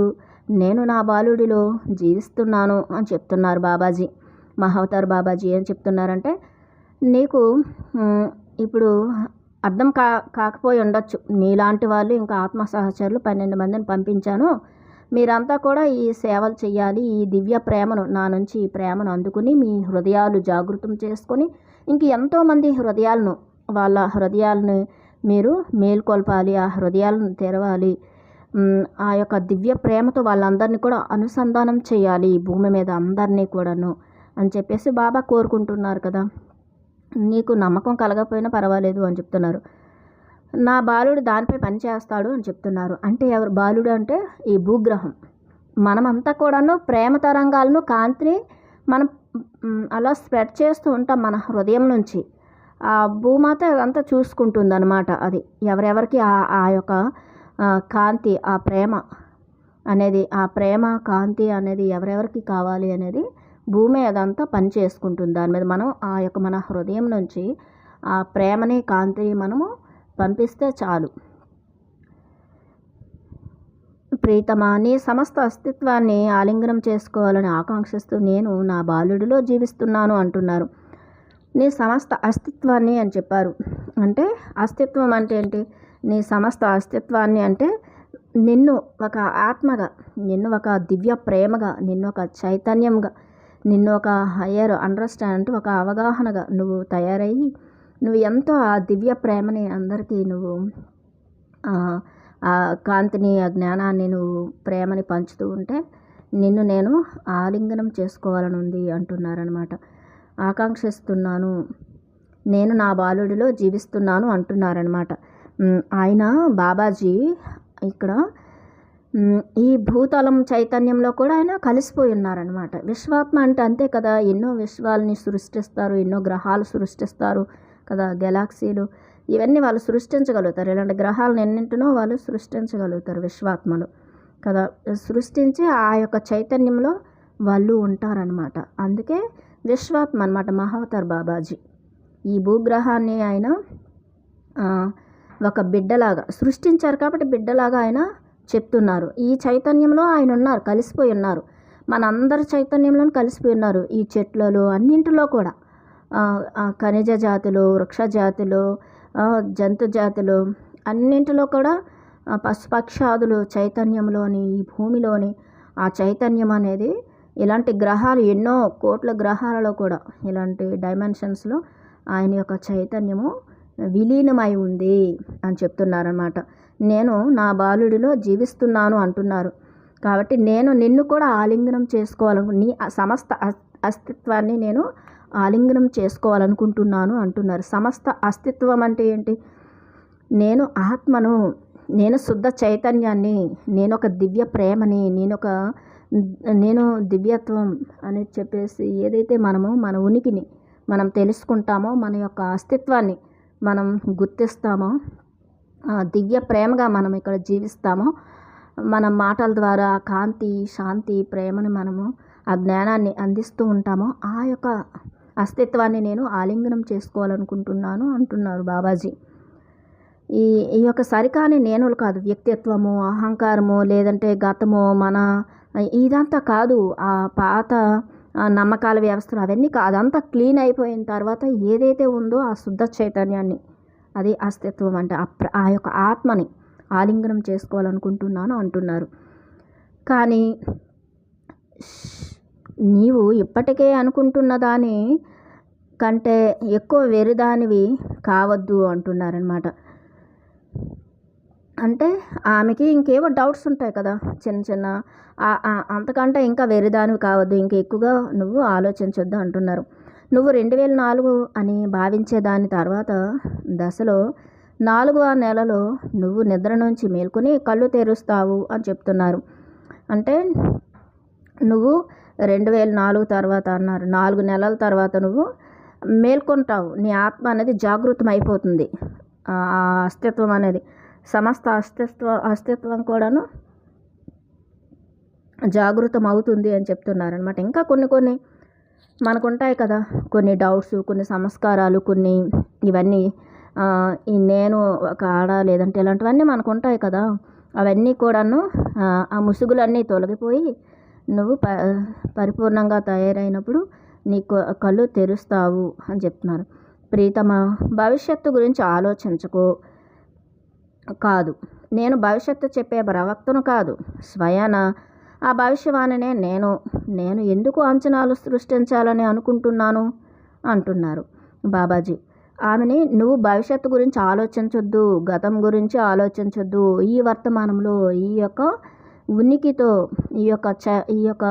నేను నా బాలుడిలో జీవిస్తున్నాను అని చెప్తున్నారు బాబాజీ. మహావతార్ బాబాజీ ఏం చెప్తున్నారంటే, నీకు ఇప్పుడు అర్థం కాకపోయి ఉండొచ్చు, నీలాంటి వాళ్ళు ఇంకా ఆత్మ సహచరులు 12 మందిని పంపించాను, మీరంతా కూడా ఈ సేవలు చేయాలి, ఈ దివ్య ప్రేమను నా నుంచి ఈ ప్రేమను అందుకుని మీ హృదయాలు జాగృతం చేసుకొని ఇంక ఎంతోమంది వాళ్ళ హృదయాలను మీరు మేల్కొల్పాలి, ఆ హృదయాలను తెరవాలి, ఆ యొక్క దివ్య ప్రేమతో వాళ్ళందరినీ కూడా అనుసంధానం చేయాలి, ఈ భూమి మీద అందరినీ కూడాను అని చెప్పేసి బాబా కోరుకుంటున్నారు కదా. నీకు నమ్మకం కలగకపోయినా పర్వాలేదు అని చెప్తున్నారు. నా బాలుడు దానిపై పనిచేస్తాడు అని చెప్తున్నారు. అంటే ఎవరు బాలుడు అంటే ఈ భూగ్రహం. మనమంతా కూడాను ప్రేమ తరంగాలను, కాంతిని మనం అలా స్ప్రెడ్ చేస్తూ ఉంటాం మన హృదయం నుంచి. ఆ భూమాత అదంతా చూసుకుంటుంది అనమాట. అది ఎవరెవరికి ఆ యొక్క కాంతి, ఆ ప్రేమ అనేది, ఆ ప్రేమ కాంతి అనేది ఎవరెవరికి కావాలి అనేది భూమి అదంతా పని చేసుకుంటుంది. దాని మీద మనం ఆ యొక్క మన హృదయం నుంచి ఆ ప్రేమని, కాంతిని మనము పంపిస్తే చాలు. ప్రీతమా, నీ సమస్త అస్తిత్వాన్ని ఆలింగనం చేసుకోవాలని ఆకాంక్షిస్తూ నేను నా బాలుడిలో జీవిస్తున్నాను అంటున్నారు. నీ సమస్త అస్తిత్వాన్ని అని చెప్పారు. అంటే అస్తిత్వం అంటే ఏంటి? నీ సమస్త అస్తిత్వాన్ని అంటే నిన్ను ఒక ఆత్మగా, నిన్ను ఒక దివ్య ప్రేమగా, నిన్ను ఒక చైతన్యంగా, నిన్ను ఒక హయ్యర్ అండర్స్టాండ్, ఒక అవగాహనగా నువ్వు తయారయ్యి, నువ్వు ఎంతో ఆ దివ్య ప్రేమని అందరికీ నువ్వు ఆ కాంతిని, ఆ జ్ఞానాన్ని, నువ్వు ప్రేమని పంచుతూ ఉంటే నిన్ను నేను ఆలింగనం చేసుకోవాలని ఉంది అంటున్నారనమాట. ఆకాంక్షిస్తున్నాను, నేను నా బాలుడిలో జీవిస్తున్నాను అంటున్నారనమాట. ఆయన బాబాజీ ఇక్కడ ఈ భూతలం చైతన్యంలో కూడా ఆయన కలిసిపోయి ఉన్నారనమాట. విశ్వాత్మ అంటే అంతే కదా, ఎన్నో విశ్వాలని సృష్టిస్తారు, ఎన్నో గ్రహాలు సృష్టిస్తారు కదా, గెలాక్సీలు ఇవన్నీ వాళ్ళు సృష్టించగలుగుతారు. ఇలాంటి గ్రహాలను ఎన్నింటినో వాళ్ళు సృష్టించగలుగుతారు విశ్వాత్మలు కదా. సృష్టించి ఆ యొక్క చైతన్యంలో వాళ్ళు ఉంటారనమాట. అందుకే విశ్వాత్మ అనమాట మహావతార్ బాబాజీ. ఈ భూగ్రహాన్ని ఆయన ఒక బిడ్డలాగా సృష్టించారు కాబట్టి బిడ్డలాగా ఆయన చెప్తున్నారు. ఈ చైతన్యంలో ఆయన ఉన్నారు, కలిసిపోయి ఉన్నారు. మనందరి చైతన్యంలో కలిసిపోయి ఉన్నారు. ఈ చెట్లలో అన్నింటిలో కూడా ఖనిజ జాతులు, వృక్ష జాతులు, జంతు జాతులు అన్నింటిలో కూడా పశుపక్షాదులు చైతన్యంలోని, ఈ భూమిలోని ఆ చైతన్యం అనేది ఇలాంటి గ్రహాలు ఎన్నో కోట్ల గ్రహాలలో కూడా ఇలాంటి డైమెన్షన్స్లో ఆయన యొక్క చైతన్యము విలీనమై ఉంది అని చెప్తున్నారన్నమాట. నేను నా బాలుడిలో జీవిస్తున్నాను అంటున్నారు. కాబట్టి నేను నిన్ను కూడా ఆలింగనం నీ సమస్త అస్తిత్వాన్ని నేను ఆలింగనం చేసుకోవాలనుకుంటున్నాను అంటున్నారు. సమస్త అస్తిత్వం అంటే ఏంటి? నేను ఆత్మను, నేను శుద్ధ చైతన్యాన్ని, నేను ఒక దివ్య ప్రేమని, నేను దివ్యత్వం అని చెప్పేసి ఏదైతే మన ఉనికిని మనం తెలుసుకుంటామో, మన యొక్క అస్తిత్వాన్ని మనం గుర్తిస్తామో, దివ్య ప్రేమగా మనం ఇక్కడ జీవిస్తామో, మన మాటల ద్వారా కాంతి, శాంతి, ప్రేమని మనము ఆ జ్ఞానాన్ని అందిస్తూ ఉంటామో, ఆ యొక్క అస్తిత్వాన్ని నేను ఆలింగనం చేసుకోవాలనుకుంటున్నాను అంటున్నారు బాబాజీ. ఈ యొక్క సరికాని నేనులు కాదు, వ్యక్తిత్వము, అహంకారము, లేదంటే గతము, ఇదంతా కాదు. ఆ పాత నమ్మకాల వ్యవస్థలు అవన్నీ అదంతా క్లీన్ అయిపోయిన తర్వాత ఏదైతే ఉందో ఆ శుద్ధ చైతన్యాన్ని, అది అస్తిత్వం అంటే ఆ యొక్క ఆత్మని ఆలింగనం చేసుకోవాలనుకుంటున్నాను అంటున్నారు. కానీ నీవు ఇప్పటికే అనుకుంటున్న దాని కంటే ఎక్కువ వెరిదానివి కావద్దు అంటున్నారనమాట. అంటే ఆమెకి ఇంకేవో డౌట్స్ ఉంటాయి కదా, చిన్న అంతకంటే ఇంకా వెరిదానివి కావద్దు, ఇంకా ఎక్కువగా నువ్వు ఆలోచించొద్దు అంటున్నారు. నువ్వు 2004 అని భావించే దాని తర్వాత దశలో 4వ నెలలో నువ్వు నిద్ర నుంచి మేల్కొని కళ్ళు తెరుస్తావు అని చెప్తున్నారు. అంటే నువ్వు 2004 తర్వాత అన్నారు, 4 నెలల తర్వాత నువ్వు మేల్కొంటావు. నీ ఆత్మ అనేది జాగృతం అయిపోతుంది. ఆ అస్తిత్వం అనేది, సమస్త అస్తిత్వం కూడాను జాగృతం అవుతుంది అని చెప్తున్నారనమాట. ఇంకా కొన్ని మనకుంటాయి కదా, కొన్ని డౌట్స్, కొన్ని సంస్కారాలు, కొన్ని ఇవన్నీ ఈ నేను ఒక ఆడ లేదంటే ఇలాంటివన్నీ మనకు ఉంటాయి కదా. అవన్నీ కూడాను ఆ ముసుగులన్నీ తొలగిపోయి నువ్వు పరిపూర్ణంగా తయారైనప్పుడు నీ కళ్ళు తెరుస్తావు అని చెప్తున్నారు. ప్రీతమా, భవిష్యత్తు గురించి ఆలోచించకు. కాదు, నేను భవిష్యత్తు చెప్పే ప్రవక్తను కాదు, స్వయాన ఆ భవిష్యవాణినే నేను ఎందుకు అంచనాలు సృష్టించాలని అనుకుంటున్నాను అంటున్నారు బాబాజీ. ఆమెని నువ్వు భవిష్యత్తు గురించి ఆలోచించొద్దు, గతం గురించి ఆలోచించొద్దు, ఈ వర్తమానంలో ఈ యొక్క ఉనికితో, ఈ యొక్క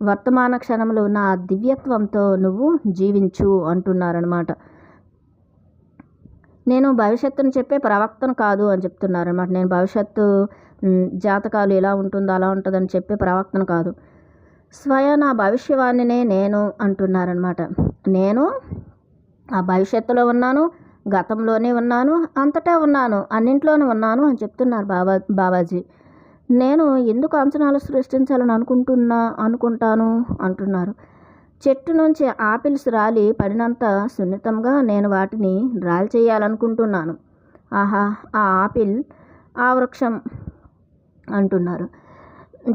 వర్తమాన క్షణంలో నా దివ్యత్వంతో నువ్వు జీవించు అంటున్నారనమాట. నేను భవిష్యత్తును చెప్పే ప్రవక్తను కాదు అని చెప్తున్నారనమాట. నేను భవిష్యత్తు జాతకాలు ఎలా ఉంటుందో అలా ఉంటుందని చెప్పే ప్రవక్తను కాదు, స్వయం నా భవిష్యవాణినే నేను అంటున్నారనమాట. నేను ఆ భవిష్యత్తులో ఉన్నాను, గతంలోనే ఉన్నాను, అంతటా ఉన్నాను, అన్నింట్లోనూ ఉన్నాను అని చెప్తున్నారు బాబాజీ. నేను ఎందుకు అంచనాలు సృష్టించాలని అనుకుంటాను అంటున్నారు. చెట్టు నుంచి ఆపిల్స్ రాలి పడినంత సున్నితంగా నేను వాటిని రాలి చేయాలనుకుంటున్నాను. ఆహా, ఆ ఆపిల్, ఆ వృక్షం అంటున్నారు.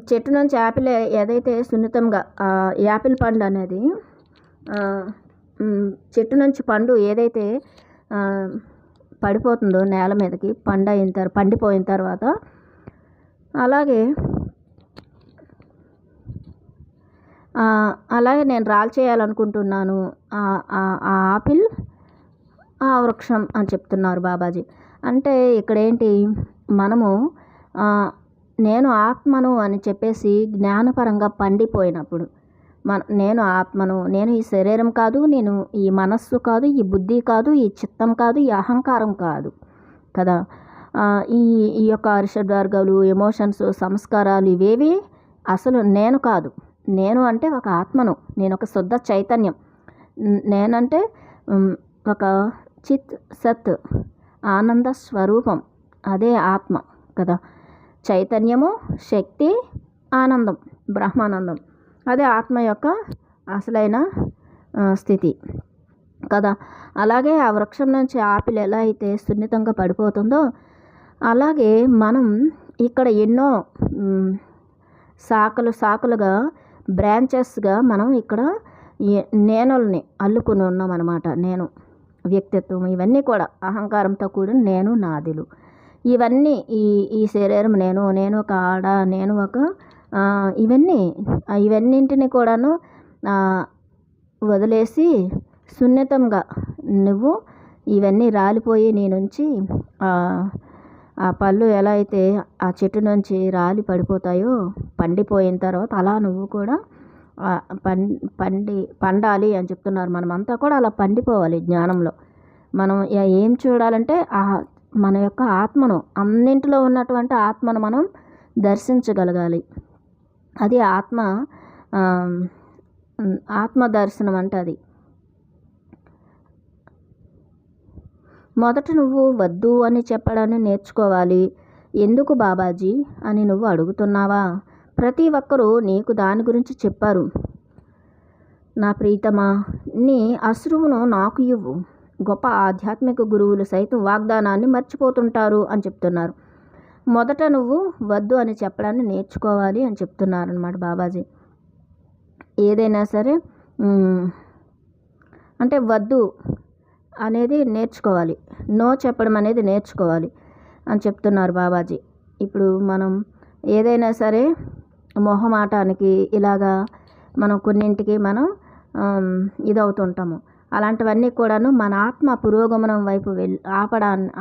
చెట్టు నుంచి యాపిల్ ఏదైతే సున్నితంగా యాపిల్ పండు అనేది చెట్టు నుంచి పండు ఏదైతే పడిపోతుందో నేల మీదకి పండిపోయిన తర్వాత, అలాగే నేను రాల్ చేయాలనుకుంటున్నాను ఆ ఆపిల్, ఆ వృక్షం అని చెప్తున్నారు బాబాజీ. అంటే ఇక్కడ ఏంటి, మనము నేను ఆత్మను అని చెప్పేసి జ్ఞానపరంగా పండిపోయినప్పుడు, నేను ఆత్మను, నేను ఈ శరీరం కాదు, నేను ఈ మనస్సు కాదు, ఈ బుద్ధి కాదు, ఈ చిత్తం కాదు, ఈ అహంకారం కాదు కదా, ఈ యొక్క అరిషడ్వర్గాలు, ఎమోషన్స్, సంస్కారాలు ఇవేవి అసలు నేను కాదు. నేను అంటే ఒక ఆత్మను, నేను ఒక శుద్ధ చైతన్యం. నేనంటే ఒక చిత్ సత్ ఆనంద స్వరూపం, అదే ఆత్మ కదా. చైతన్యము, శక్తి, ఆనందం, బ్రహ్మానందం, అదే ఆత్మ యొక్క అసలైన స్థితి కదా. అలాగే ఆ వృక్షం నుంచి ఆపిల్ ఎలా అయితే సున్నితంగా పడిపోతుందో, అలాగే మనం ఇక్కడ ఎన్నో శాఖలుగా బ్రాంచెస్గా మనం ఇక్కడ నేనుల్ని అల్లుకుని ఉన్నాం అన్నమాట. నేను వ్యక్తిత్వం, ఇవన్నీ కూడా అహంకారంతో కూడిన నేను, నాదిలు, ఇవన్నీ ఈ శరీరం నేను ఒక ఆడ, నేను ఒక ఇవన్నింటిని కూడాను వదిలేసి సున్నితంగా నువ్వు ఇవన్నీ రాలిపోయి నీ నుంచి ఆ పళ్ళు ఎలా అయితే ఆ చెట్టు నుంచి రాలి పడిపోతాయో పండిపోయిన తర్వాత, అలా నువ్వు కూడా పండాలి అని చెప్తున్నారు. మనమంతా కూడా అలా పండిపోవాలి జ్ఞానంలో. మనం ఏం చూడాలంటే మన యొక్క ఆత్మను, అన్నింటిలో ఉన్నటువంటి ఆత్మను మనం దర్శించగలగాలి. అది ఆత్మ దర్శనం అంటే అది. మొదట నువ్వు వద్దు అని చెప్పడాన్ని నేర్చుకోవాలి. ఎందుకు బాబాజీ అని నువ్వు అడుగుతున్నావా? ప్రతి ఒక్కరూ నీకు దాని గురించి చెప్పారు. నా ప్రీతమా, నీ అశ్రువును నాకు ఇవ్వు. గొప్ప ఆధ్యాత్మిక గురువులు సైతం వాగ్దానాన్ని మర్చిపోతుంటారు అని చెప్తున్నారు. మొదట నువ్వు వద్దు అని చెప్పడాన్ని నేర్చుకోవాలి అని చెప్తున్నారన్నమాట బాబాజీ. ఏదైనా సరే అంటే వద్దు అనేది నేర్చుకోవాలి, నో చెప్పడం అనేది నేర్చుకోవాలి అని చెప్తున్నారు బాబాజీ. ఇప్పుడు మనం ఏదైనా సరే మొహమాటానికి ఇలాగా మనం కొన్నింటికి మనం ఇదవుతుంటాము. అలాంటివన్నీ కూడాను మన ఆత్మ పురోగమనం వైపు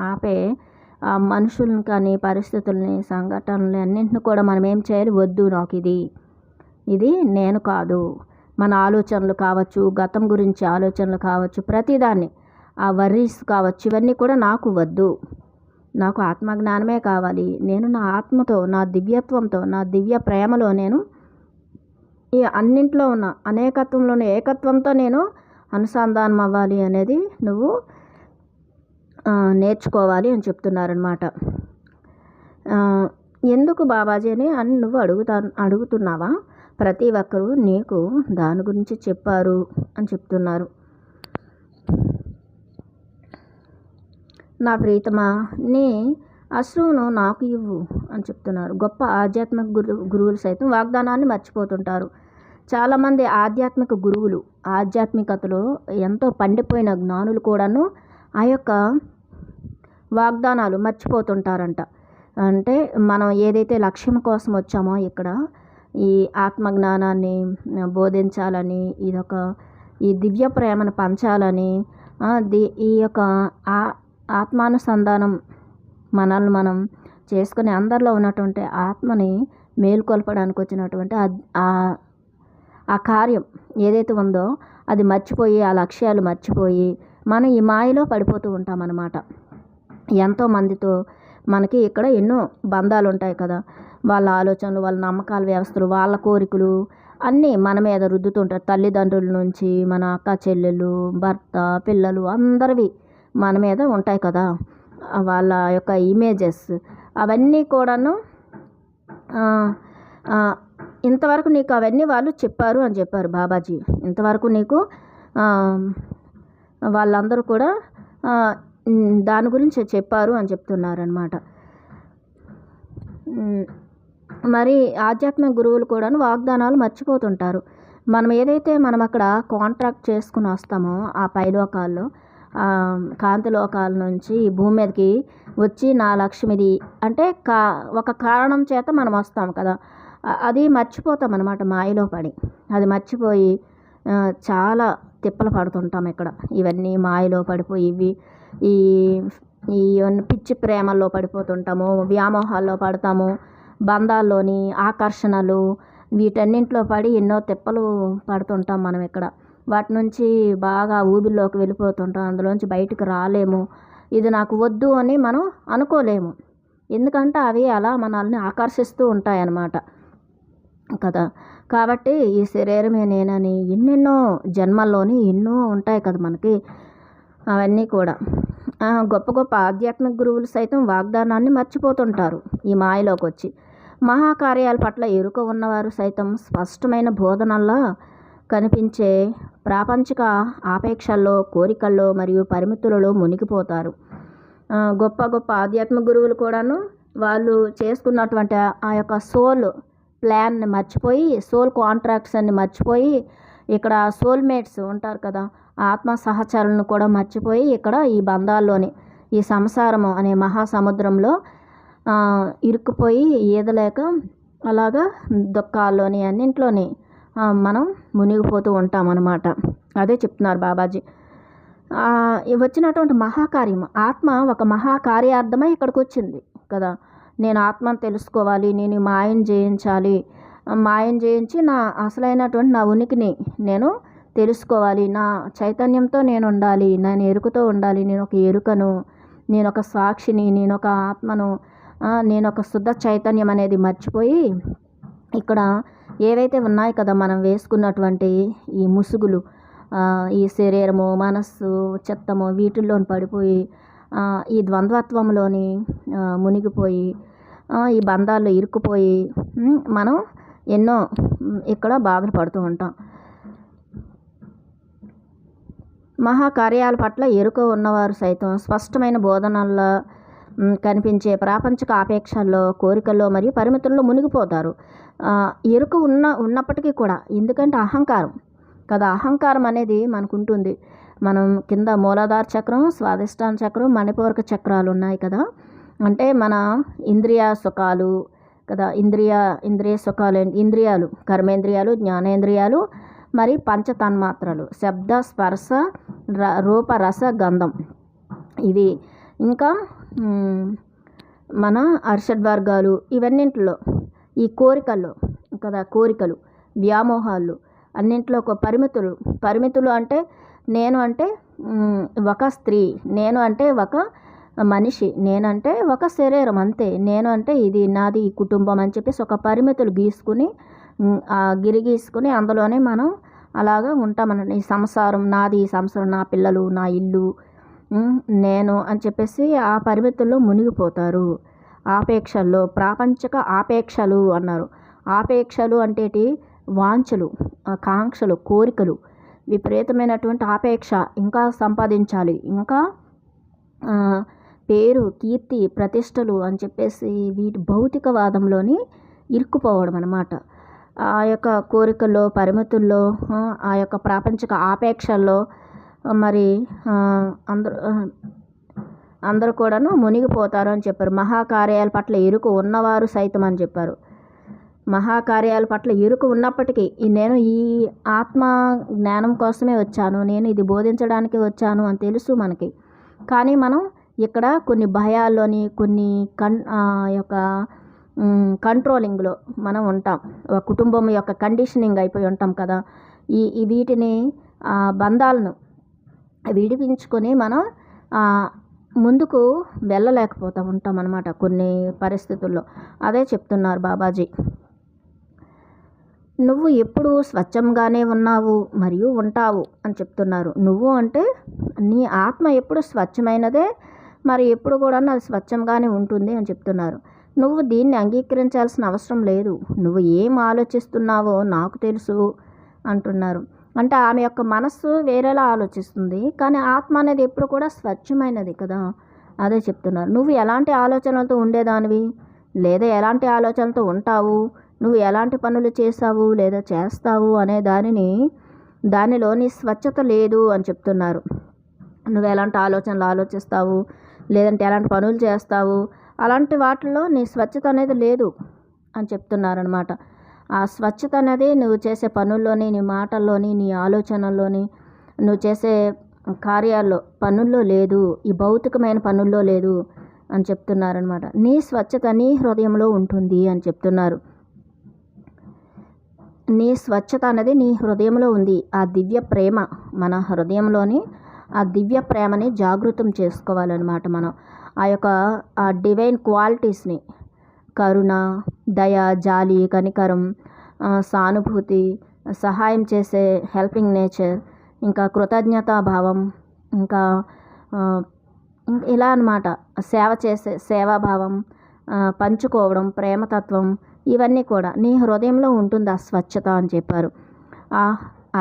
ఆపే మనుషులను కానీ, పరిస్థితుల్ని, సంఘటనలు అన్నింటిని కూడా మనం ఏం చేయాలి? వద్దు, నాకు ఇది నేను కాదు. మన ఆలోచనలు కావచ్చు, గతం గురించి ఆలోచనలు కావచ్చు, ప్రతిదాన్ని, ఆ వర్రీస్ కావచ్చు, ఇవన్నీ కూడా నాకు వద్దు. నాకు ఆత్మజ్ఞానమే కావాలి. నేను నా ఆత్మతో, నా దివ్యత్వంతో, నా దివ్య ప్రేమలో నేను ఈ అన్నింట్లో ఉన్న అనేకత్వంలోని ఏకత్వంతో నేను అనుసంధానం అవ్వాలి అనేది నువ్వు నేర్చుకోవాలి అని చెప్తున్నారనమాట. ఎందుకు బాబాజీ అని నువ్వు అడుగుతున్నావా? ప్రతి ఒక్కరూ నీకు దాని గురించి చెప్పారు అని చెప్తున్నారు. నా ప్రీతమా, నీ అశ్రువును నాకు ఇవ్వు అని చెప్తున్నారు. గొప్ప ఆధ్యాత్మిక గురువులు సైతం వాగ్దానాన్ని మర్చిపోతుంటారు. చాలామంది ఆధ్యాత్మిక గురువులు, ఆధ్యాత్మికతలో ఎంతో పండిపోయిన జ్ఞానులు కూడాను ఆ యొక్క వాగ్దానాలు మర్చిపోతుంటారంట. అంటే మనం ఏదైతే లక్ష్యం కోసం వచ్చామో ఇక్కడ ఈ ఆత్మజ్ఞానాన్ని బోధించాలని, ఈ దివ్య ప్రేమను పంచాలని, ఈ యొక్క ఆత్మానుసంధానం మనల్ని మనం చేసుకుని అందరిలో ఉన్నటువంటి ఆత్మని మేల్కొల్పడానికి వచ్చినటువంటి ఆ కార్యం ఏదైతే ఉందో అది మర్చిపోయి, ఆ లక్ష్యాలు మర్చిపోయి మనం ఈ మాయలో పడిపోతూ ఉంటామన్నమాట. ఎంతోమందితో మనకి ఇక్కడ ఎన్నో బంధాలు ఉంటాయి కదా, వాళ్ళ ఆలోచనలు, వాళ్ళ నమ్మకాల వ్యవస్థలు, వాళ్ళ కోరికలు అన్నీ మన మీద రుద్దుతుంటారు. తల్లిదండ్రుల నుంచి మన అక్క చెల్లెళ్ళు, భర్త, పిల్లలు అందరివి మన మీద ఉంటాయి కదా. వాళ్ళ యొక్క ఇమేజెస్ అవన్నీ కూడాను ఇంతవరకు నీకు అవన్నీ వాళ్ళు చెప్పారు అని చెప్పారు బాబాజీ. ఇంతవరకు నీకు వాళ్ళందరూ కూడా దాని గురించి చెప్పారు అని చెప్తున్నారనమాట. మరి ఆధ్యాత్మిక గురువులు కూడాను వాగ్దానాలు మర్చిపోతుంటారు. మనం ఏదైతే మనం అక్కడ కాంట్రాక్ట్ చేసుకుని వస్తామో ఆ పైలోకాల్లో, కాంతి లోకాల నుంచి ఈ భూమి మీదకి వచ్చి నా లక్ష్యం ఇది అంటే ఒక కారణం చేత మనం వస్తాం కదా, అది మర్చిపోతాం అన్నమాట మాయలో పడి. అది మర్చిపోయి చాలా తిప్పలు పడుతుంటాం ఇక్కడ. ఇవన్నీ మాయలో పడిపోయి ఈ ఈ పిచ్చి ప్రేమల్లో పడిపోతుంటాము, వ్యామోహాల్లో పడతాము, బంధాల్లోని ఆకర్షణలు వీటన్నింటిలో పడి ఎన్నో తిప్పలు పడుతుంటాం మనం ఇక్కడ. వాటి నుంచి బాగా ఊబిలోకి వెళ్ళిపోతుంటాం, అందులోంచి బయటకు రాలేము. ఇది నాకు వద్దు అని మనం అనుకోలేము, ఎందుకంటే అవి అలా మనల్ని ఆకర్షిస్తూ ఉంటాయన్నమాట కదా. కాబట్టి ఈ శరీరమే నేనని ఎన్నెన్నో జన్మల్లోని ఎన్నో ఉంటాయి కదా మనకి. అవన్నీ కూడా గొప్ప గొప్ప ఆధ్యాత్మిక గురువులు సైతం వాగ్దానాన్ని మర్చిపోతుంటారు ఈ మాయలోకి వచ్చి. మహాకార్యాల పట్ల ఎరుక ఉన్నవారు సైతం స్పష్టమైన బోధనల్లో కనిపించే ప్రాపంచిక ఆపేక్షల్లో, కోరికల్లో మరియు పరిమితులలో మునిగిపోతారు. గొప్ప గొప్ప ఆధ్యాత్మిక గురువులు కూడాను వాళ్ళు చేసుకున్నటువంటి ఆ యొక్క సోల్ ప్లాన్ని మర్చిపోయి, సోల్ కాంట్రాక్ట్స్ అన్ని మర్చిపోయి, ఇక్కడ సోల్మేట్స్ ఉంటారు కదా, ఆత్మ సహచరులను కూడా మర్చిపోయి ఇక్కడ ఈ బంధాల్లోని, ఈ సంసారము అనే మహాసముద్రంలో ఇరుక్కుపోయి ఈదలేక అలాగా దుఃఖాల్లోని అన్నింట్లోని మనం మునిగిపోతూ ఉంటామన్నమాట. అదే చెప్తున్నారు బాబాజీ. వచ్చినటువంటి మహాకార్యం, ఆత్మ ఒక మహాకార్యార్థమై ఇక్కడికి వచ్చింది కదా. నేను ఆత్మను తెలుసుకోవాలి, నేను మాయను జయించాలి, మాయను జయించి నా అసలైనటువంటి నా ఉనికిని నేను తెలుసుకోవాలి, నా చైతన్యంతో నేను ఉండాలి, నేను ఎరుకతో ఉండాలి, నేను ఒక ఎరుకను, నేను ఒక సాక్షిని, నేను ఒక ఆత్మను, నేను ఒక శుద్ధ చైతన్యం అనేది మర్చిపోయి ఇక్కడ ఏవైతే ఉన్నాయి కదా మనం వేసుకున్నటువంటి ఈ ముసుగులు, ఈ శరీరము, మనస్సు, చిత్తము వీటిల్లోని పడిపోయి ఈ ద్వంద్వత్వంలోని మునిగిపోయి ఈ బంధాల్లో ఇరుక్కుపోయి మనం ఎన్నో ఇక్కడ బాధలు పడుతూ ఉంటాం. మహాకార్యాల పట్ల ఎరుక ఉన్నవారు సైతం స్పష్టమైన బోధనల్లో కనిపించే ప్రాపంచిక ఆపేక్షల్లో, కోరికల్లో మరియు పరిమితుల్లో మునిగిపోతారు. ఎరుక ఉన్నప్పటికీ కూడా, ఎందుకంటే అహంకారం కదా, అహంకారం అనేది మనకు ఉంటుంది. మనం కింద మూలాధార చక్రం, స్వాదిష్టాన చక్రం, మణిపూరక చక్రాలు ఉన్నాయి కదా. అంటే మన ఇంద్రియ సుఖాలు కదా, ఇంద్రియ సుఖాలు, ఇంద్రియాలు, కర్మేంద్రియాలు, జ్ఞానేంద్రియాలు, మరి పంచతన్మాత్రలు, శబ్ద, స్పర్శ, రూప, రస, గంధం, ఇవి ఇంకా మన అర్షడ్వర్గాలు, ఇవన్నింటిలో ఈ కోరికల్లో కదా, కోరికలు, వ్యామోహాలు అన్నింటిలో ఒక పరిమితులు అంటే నేను అంటే ఒక స్త్రీ, నేను అంటే ఒక మనిషి, నేనంటే ఒక శరీరం అంతే, నేను అంటే ఇది నాది, ఈ కుటుంబం అని చెప్పేసి ఒక పరిమితులు గీసుకుని గిరి గీసుకుని అందులోనే మనం అలాగా ఉంటామన్నమాట. ఈ సంసారం నాది, ఈ సంసారం నా పిల్లలు, నా ఇల్లు, నేను అని చెప్పేసి ఆ పరిమితుల్లో మునిగిపోతారు. ఆపేక్షల్లో, ప్రాపంచిక ఆపేక్షలు అన్నారు. ఆపేక్షలు అంటేటి వాంఛలు, కాంక్షలు, కోరికలు, విపరీతమైనటువంటి ఆపేక్ష, ఇంకా సంపాదించాలి, ఇంకా పేరు, కీర్తి, ప్రతిష్టలు అని చెప్పేసి వీటి భౌతికవాదంలోని ఇరుక్కుపోవడం అన్నమాట. ఆ యొక్క కోరికల్లో, పరిమితుల్లో, ఆ యొక్క ప్రాపంచిక ఆపేక్షల్లో మరి అందరూ కూడాను మునిగిపోతారు అని చెప్పారు. మహాకార్యాల పట్ల ఎరుక ఉన్నవారు సైతం అని చెప్పారు. మహాకార్యాల పట్ల ఎరుక ఉన్నప్పటికీ నేను ఈ ఆత్మ జ్ఞానం కోసమే వచ్చాను, నేను ఇది బోధించడానికి వచ్చాను అని తెలుసు మనకి. కానీ మనం ఇక్కడ కొన్ని భయాల్లోని, కొన్ని యొక్క కంట్రోలింగ్లో మనం ఉంటాం. ఒక కుటుంబం యొక్క కండిషనింగ్ అయిపోయి ఉంటాం కదా. ఈ వీటిని బంధాలను విడిపించుకొని మనం ముందుకు వెళ్ళలేకపోతూ ఉంటాం అన్నమాట కొన్ని పరిస్థితుల్లో. అదే చెప్తున్నారు బాబాజీ. నువ్వు ఎప్పుడు స్వచ్ఛంగానే ఉన్నావు మరియు ఉంటావు అని చెప్తున్నారు. నువ్వు అంటే నీ ఆత్మ ఎప్పుడు స్వచ్ఛమైనదే, మరి ఎప్పుడు కూడా అది స్వచ్ఛంగానే ఉంటుంది అని చెప్తున్నారు. నువ్వు దీన్ని అంగీకరించాల్సిన అవసరం లేదు. నువ్వు ఏం ఆలోచిస్తున్నావో నాకు తెలుసు అంటున్నారు. అంటే ఆమె యొక్క మనస్సు వేరేలా ఆలోచిస్తుంది, కానీ ఆత్మ అనేది ఎప్పుడు కూడా స్వచ్ఛమైనది కదా. అదే చెప్తున్నారు. నువ్వు ఎలాంటి ఆలోచనలతో ఉండేదానివి లేదా ఎలాంటి ఆలోచనలతో ఉంటావు, నువ్వు ఎలాంటి పనులు చేసావు లేదా చేస్తావు అనే దానిలో నీ స్వచ్ఛత లేదు అని చెప్తున్నారు. నువ్వు ఎలాంటి ఆలోచనలు ఆలోచిస్తావు లేదంటే ఎలాంటి పనులు చేస్తావు, అలాంటి వాటిల్లో నీ స్వచ్ఛత అనేది లేదు అని చెప్తున్నారనమాట. ఆ స్వచ్ఛత అనేది నువ్వు చేసే పనుల్లోని, నీ మాటల్లోని, నీ ఆలోచనల్లోని, నువ్వు చేసే కార్యాల్లో, పనుల్లో లేదు, ఈ భౌతికమైన పనుల్లో లేదు అని చెప్తున్నారనమాట. నీ స్వచ్ఛత నీ హృదయంలో ఉంటుంది అని చెప్తున్నారు. నీ స్వచ్ఛత అనేది నీ హృదయంలో ఉంది. ఆ దివ్య ప్రేమ మన హృదయంలోని ఆ దివ్య ప్రేమని జాగృతం చేసుకోవాలన్నమాట. మనం ఆ డివైన్ క్వాలిటీస్ని, కరుణ, దయ, జాలి, కనికరం, సానుభూతి, సహాయం చేసే హెల్పింగ్ నేచర్, ఇంకా కృతజ్ఞతాభావం, ఇంకా ఇలా అన్నమాట. సేవ చేసే సేవాభావం, పంచుకోవడం, ప్రేమతత్వం, ఇవన్నీ కూడా నీ హృదయంలో ఉంటుంది ఆ స్వచ్ఛత అని చెప్పారు.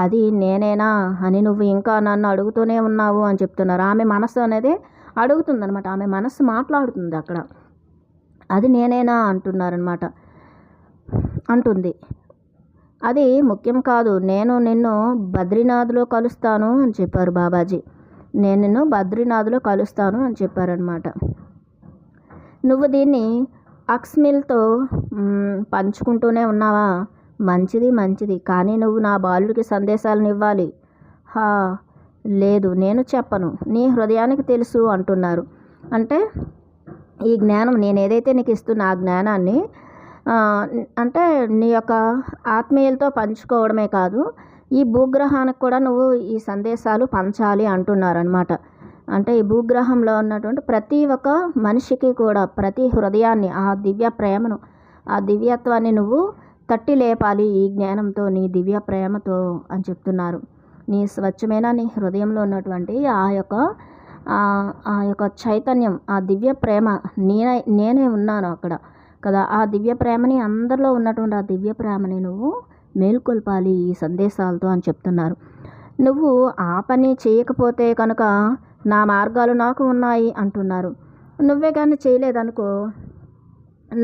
అది నేనేనా అని నువ్వు ఇంకా నన్ను అడుగుతూనే ఉన్నావు అని చెప్తున్నారు. ఆమె మనసు అనేది అడుగుతుందనమాట. ఆమె మనసు మాట్లాడుతుంది అక్కడ. అది నేనేనా అంటున్నారనమాట, అంటుంది. అది ముఖ్యం కాదు. నేను నిన్ను బద్రీనాథ్లో కలుస్తాను అని చెప్పారు బాబాజీ. నేను నిన్ను బద్రీనాథ్లో కలుస్తాను అని చెప్పారనమాట. నువ్వు దీన్ని అక్స్మిల్తో పంచుకుంటూనే ఉన్నావా? మంచిది, కానీ నువ్వు నా బాలుడికి సందేశాలను ఇవ్వాలి. లేదు, నేను చెప్పను, నీ హృదయానికి తెలుసు అంటున్నారు. అంటే ఈ జ్ఞానం నేను ఏదైతే నీకు ఇస్తున్నా ఆ జ్ఞానాన్ని అంటే నీ యొక్క ఆత్మీయులతో పంచుకోవడమే కాదు, ఈ భూగ్రహానికి కూడా నువ్వు ఈ సందేశాలు పంచాలి అంటున్నారనమాట. అంటే ఈ భూగ్రహంలో ఉన్నటువంటి ప్రతి ఒక్క మనిషికి కూడా, ప్రతి హృదయాన్ని, ఆ దివ్య ప్రేమను, ఆ దివ్యత్వాన్ని నువ్వు తట్టి లేపాలి ఈ జ్ఞానంతో, నీ దివ్య ప్రేమతో అని చెప్తున్నారు. నీ స్వచ్ఛమైన నీ హృదయంలో ఉన్నటువంటి ఆ యొక్క చైతన్యం, ఆ దివ్య ప్రేమ, నేనే ఉన్నాను అక్కడ కదా. ఆ దివ్య ప్రేమని, అందరిలో ఉన్నటువంటి ఆ దివ్య ప్రేమని నువ్వు మేల్కొల్పాలి ఈ సందేశాలతో అని చెప్తున్నారు. నువ్వు ఆ పని చేయకపోతే కనుక నా మార్గాలు నాకు ఉన్నాయి అంటున్నారు. నువ్వే కానీ చేయలేదనుకో,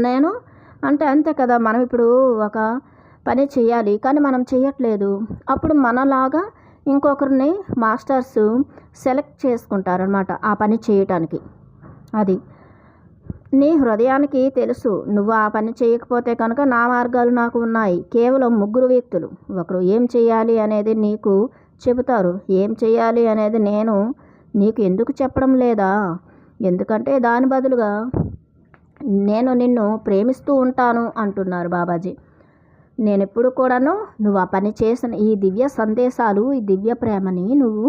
నేను అంటే అంతే కదా. మనం ఇప్పుడు ఒక పని చేయాలి కానీ మనం చేయట్లేదు, అప్పుడు మనలాగా ఇంకొకరిని మాస్టర్స్ సెలెక్ట్ చేసుకుంటారనమాట ఆ పని చేయటానికి. అది నీ హృదయానికి తెలుసు. నువ్వు ఆ పని చేయకపోతే కనుక నా మార్గాలు నాకు ఉన్నాయి. కేవలం 3 వ్యక్తులు, ఒకరు ఏం చేయాలి అనేది నీకు చెబుతారు, ఏం చేయాలి అనేది నేను నీకు ఎందుకు చెప్పడం లేదా? ఎందుకంటే దాని బదులుగా నేను నిన్ను ప్రేమిస్తూ ఉంటాను అంటున్నారు బాబాజీ. నేను ఎప్పుడు కూడాను నువ్వు ఆ పని చేసిన ఈ దివ్య సందేశాలు, ఈ దివ్య ప్రేమని నువ్వు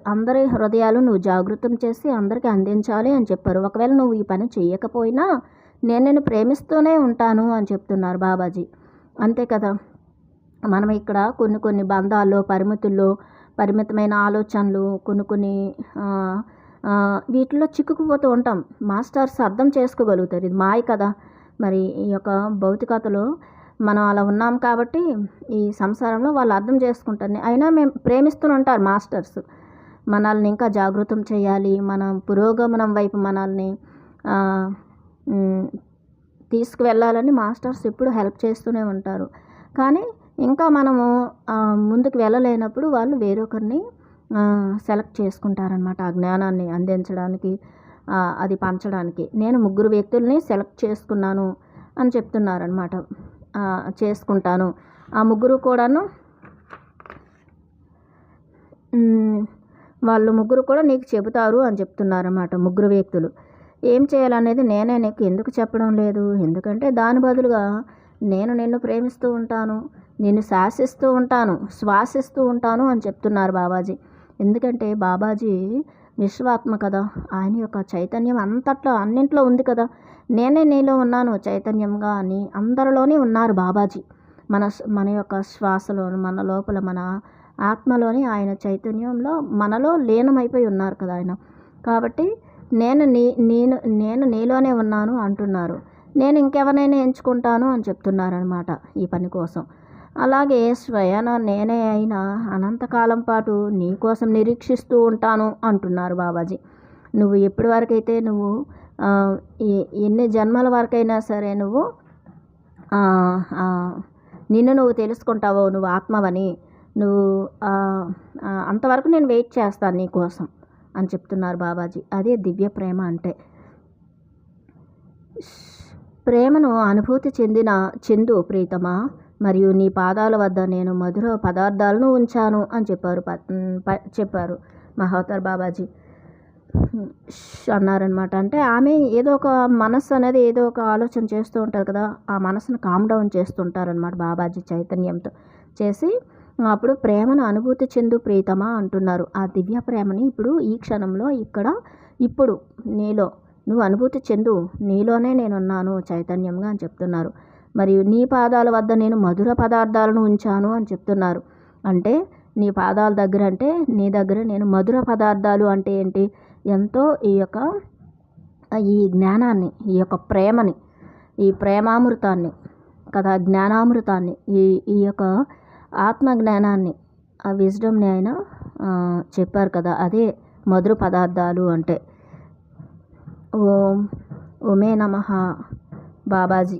అందరి హృదయాలు నువ్వు జాగృతం చేసి అందరికీ అందించాలి అని చెప్పారు. ఒకవేళ నువ్వు ఈ పని చేయకపోయినా నేను నిన్ను ప్రేమిస్తూనే ఉంటాను అని చెప్తున్నారు బాబాజీ. అంతే కదా. మనం ఇక్కడ కొన్ని బంధాల్లో, పరిమితమైన ఆలోచనలు, కొన్ని వీటిలో చిక్కుకుపోతూ ఉంటాం. మాస్టర్స్ అర్థం చేసుకోగలుగుతారు, ఇది మాయ కదా. మరి ఈ యొక్క భౌతికతలో మనం అలా ఉన్నాం కాబట్టి ఈ సంసారంలో వాళ్ళు అర్థం చేసుకుంటారు. అయినా మేము ప్రేమిస్తూనే ఉంటారు మాస్టర్స్. మనల్ని ఇంకా జాగృతం చేయాలి, మనం పురోగమనం వైపు మనల్ని తీసుకువెళ్ళాలని మాస్టర్స్ ఎప్పుడు హెల్ప్ చేస్తూనే ఉంటారు. కానీ ఇంకా మనము ముందుకు వెళ్ళలేనప్పుడు వాళ్ళు వేరొకరిని సెలెక్ట్ చేసుకుంటారనమాట ఆ జ్ఞానాన్ని అందించడానికి, అది పంచడానికి. నేను 3 వ్యక్తుల్ని సెలెక్ట్ చేసుకున్నాను అని చెప్తున్నారనమాట. చేసుకుంటాను, ఆ 3 కూడాను వాళ్ళు 3 కూడా నీకు చెబుతారు అని చెప్తున్నారన్నమాట. 3 వ్యక్తులు. ఏం చేయాలనేది నేనే నీకు ఎందుకు చెప్పడం లేదు, ఎందుకంటే దాని బదులుగా నేను నిన్ను ప్రేమిస్తూ ఉంటాను, నిన్ను శాసిస్తూ ఉంటాను, శ్వాసిస్తూ ఉంటాను అని చెప్తున్నారు బాబాజీ. ఎందుకంటే బాబాజీ విశ్వాత్మ కదా, ఆయన యొక్క చైతన్యం అంతట్లో అన్నింట్లో ఉంది కదా. నేనే నీలో ఉన్నాను చైతన్యంగా అని అందరిలోనే ఉన్నారు బాబాజీ. మన యొక్క శ్వాసలోను, మన లోపల, మన ఆత్మలోని ఆయన చైతన్యంలో మనలో లీనమైపోయి ఉన్నారు కదా ఆయన. కాబట్టి నేను నీలోనే ఉన్నాను అంటున్నారు. నేను ఇంకెవరినైనా ఎంచుకుంటాను అని చెప్తున్నారనమాట ఈ పని కోసం. అలాగే స్వయాన నేనే అయినా అనంతకాలం పాటు నీ కోసం నిరీక్షిస్తూ ఉంటాను అంటున్నారు బాబాజీ. నువ్వు ఎప్పటి వరకైతే నువ్వు ఎన్ని జన్మల వరకైనా సరే నువ్వు నిన్ను నువ్వు తెలుసుకుంటావో, నువ్వు ఆత్మవని, నువ్వు అంతవరకు నేను వెయిట్ చేస్తాను నీ కోసం అని చెప్తున్నారు బాబాజీ. అదే దివ్య ప్రేమ అంటే. ప్రేమను అనుభూతి చెందు ప్రీతమా, మరియు నీ పాదాల వద్ద నేను మధుర పదార్థాలను ఉంచాను అని చెప్పారు మహావతార్ బాబాజీ అన్నారనమాట. అంటే ఆమె ఏదో ఒక మనస్సు అనేది ఏదో ఒక ఆలోచన చేస్తూ ఉంటుంది కదా, ఆ మనసును కామ్ డౌన్ చేస్తుంటారనమాట బాబాజీ చైతన్యంతో చేసి. అప్పుడు ప్రేమను అనుభూతి చెందు ప్రీతమా అంటున్నారు. ఆ దివ్య ప్రేమని ఇప్పుడు ఈ క్షణంలో ఇప్పుడు నీలో నువ్వు అనుభూతి చెందు, నీలోనే నేనున్నాను చైతన్యంగా అని చెప్తున్నారు. మరియు నీ పాదాల వద్ద నేను మధుర పదార్థాలను ఉంచాను అని చెప్తున్నారు. అంటే నీ పాదాల దగ్గర అంటే నీ దగ్గర నేను మధుర పదార్థాలు అంటే ఏంటి, ఎంతో ఈ జ్ఞానాన్ని, ఈ యొక్క ప్రేమని, ఈ ప్రేమామృతాన్ని కదా, జ్ఞానామృతాన్ని, ఈ యొక్క ఆత్మ జ్ఞానాన్ని, ఆ విజ్డమ్ని ఆయన చెప్పారు కదా, అదే మధుర పదార్థాలు అంటే. ఓమే నమః బాబాజీ.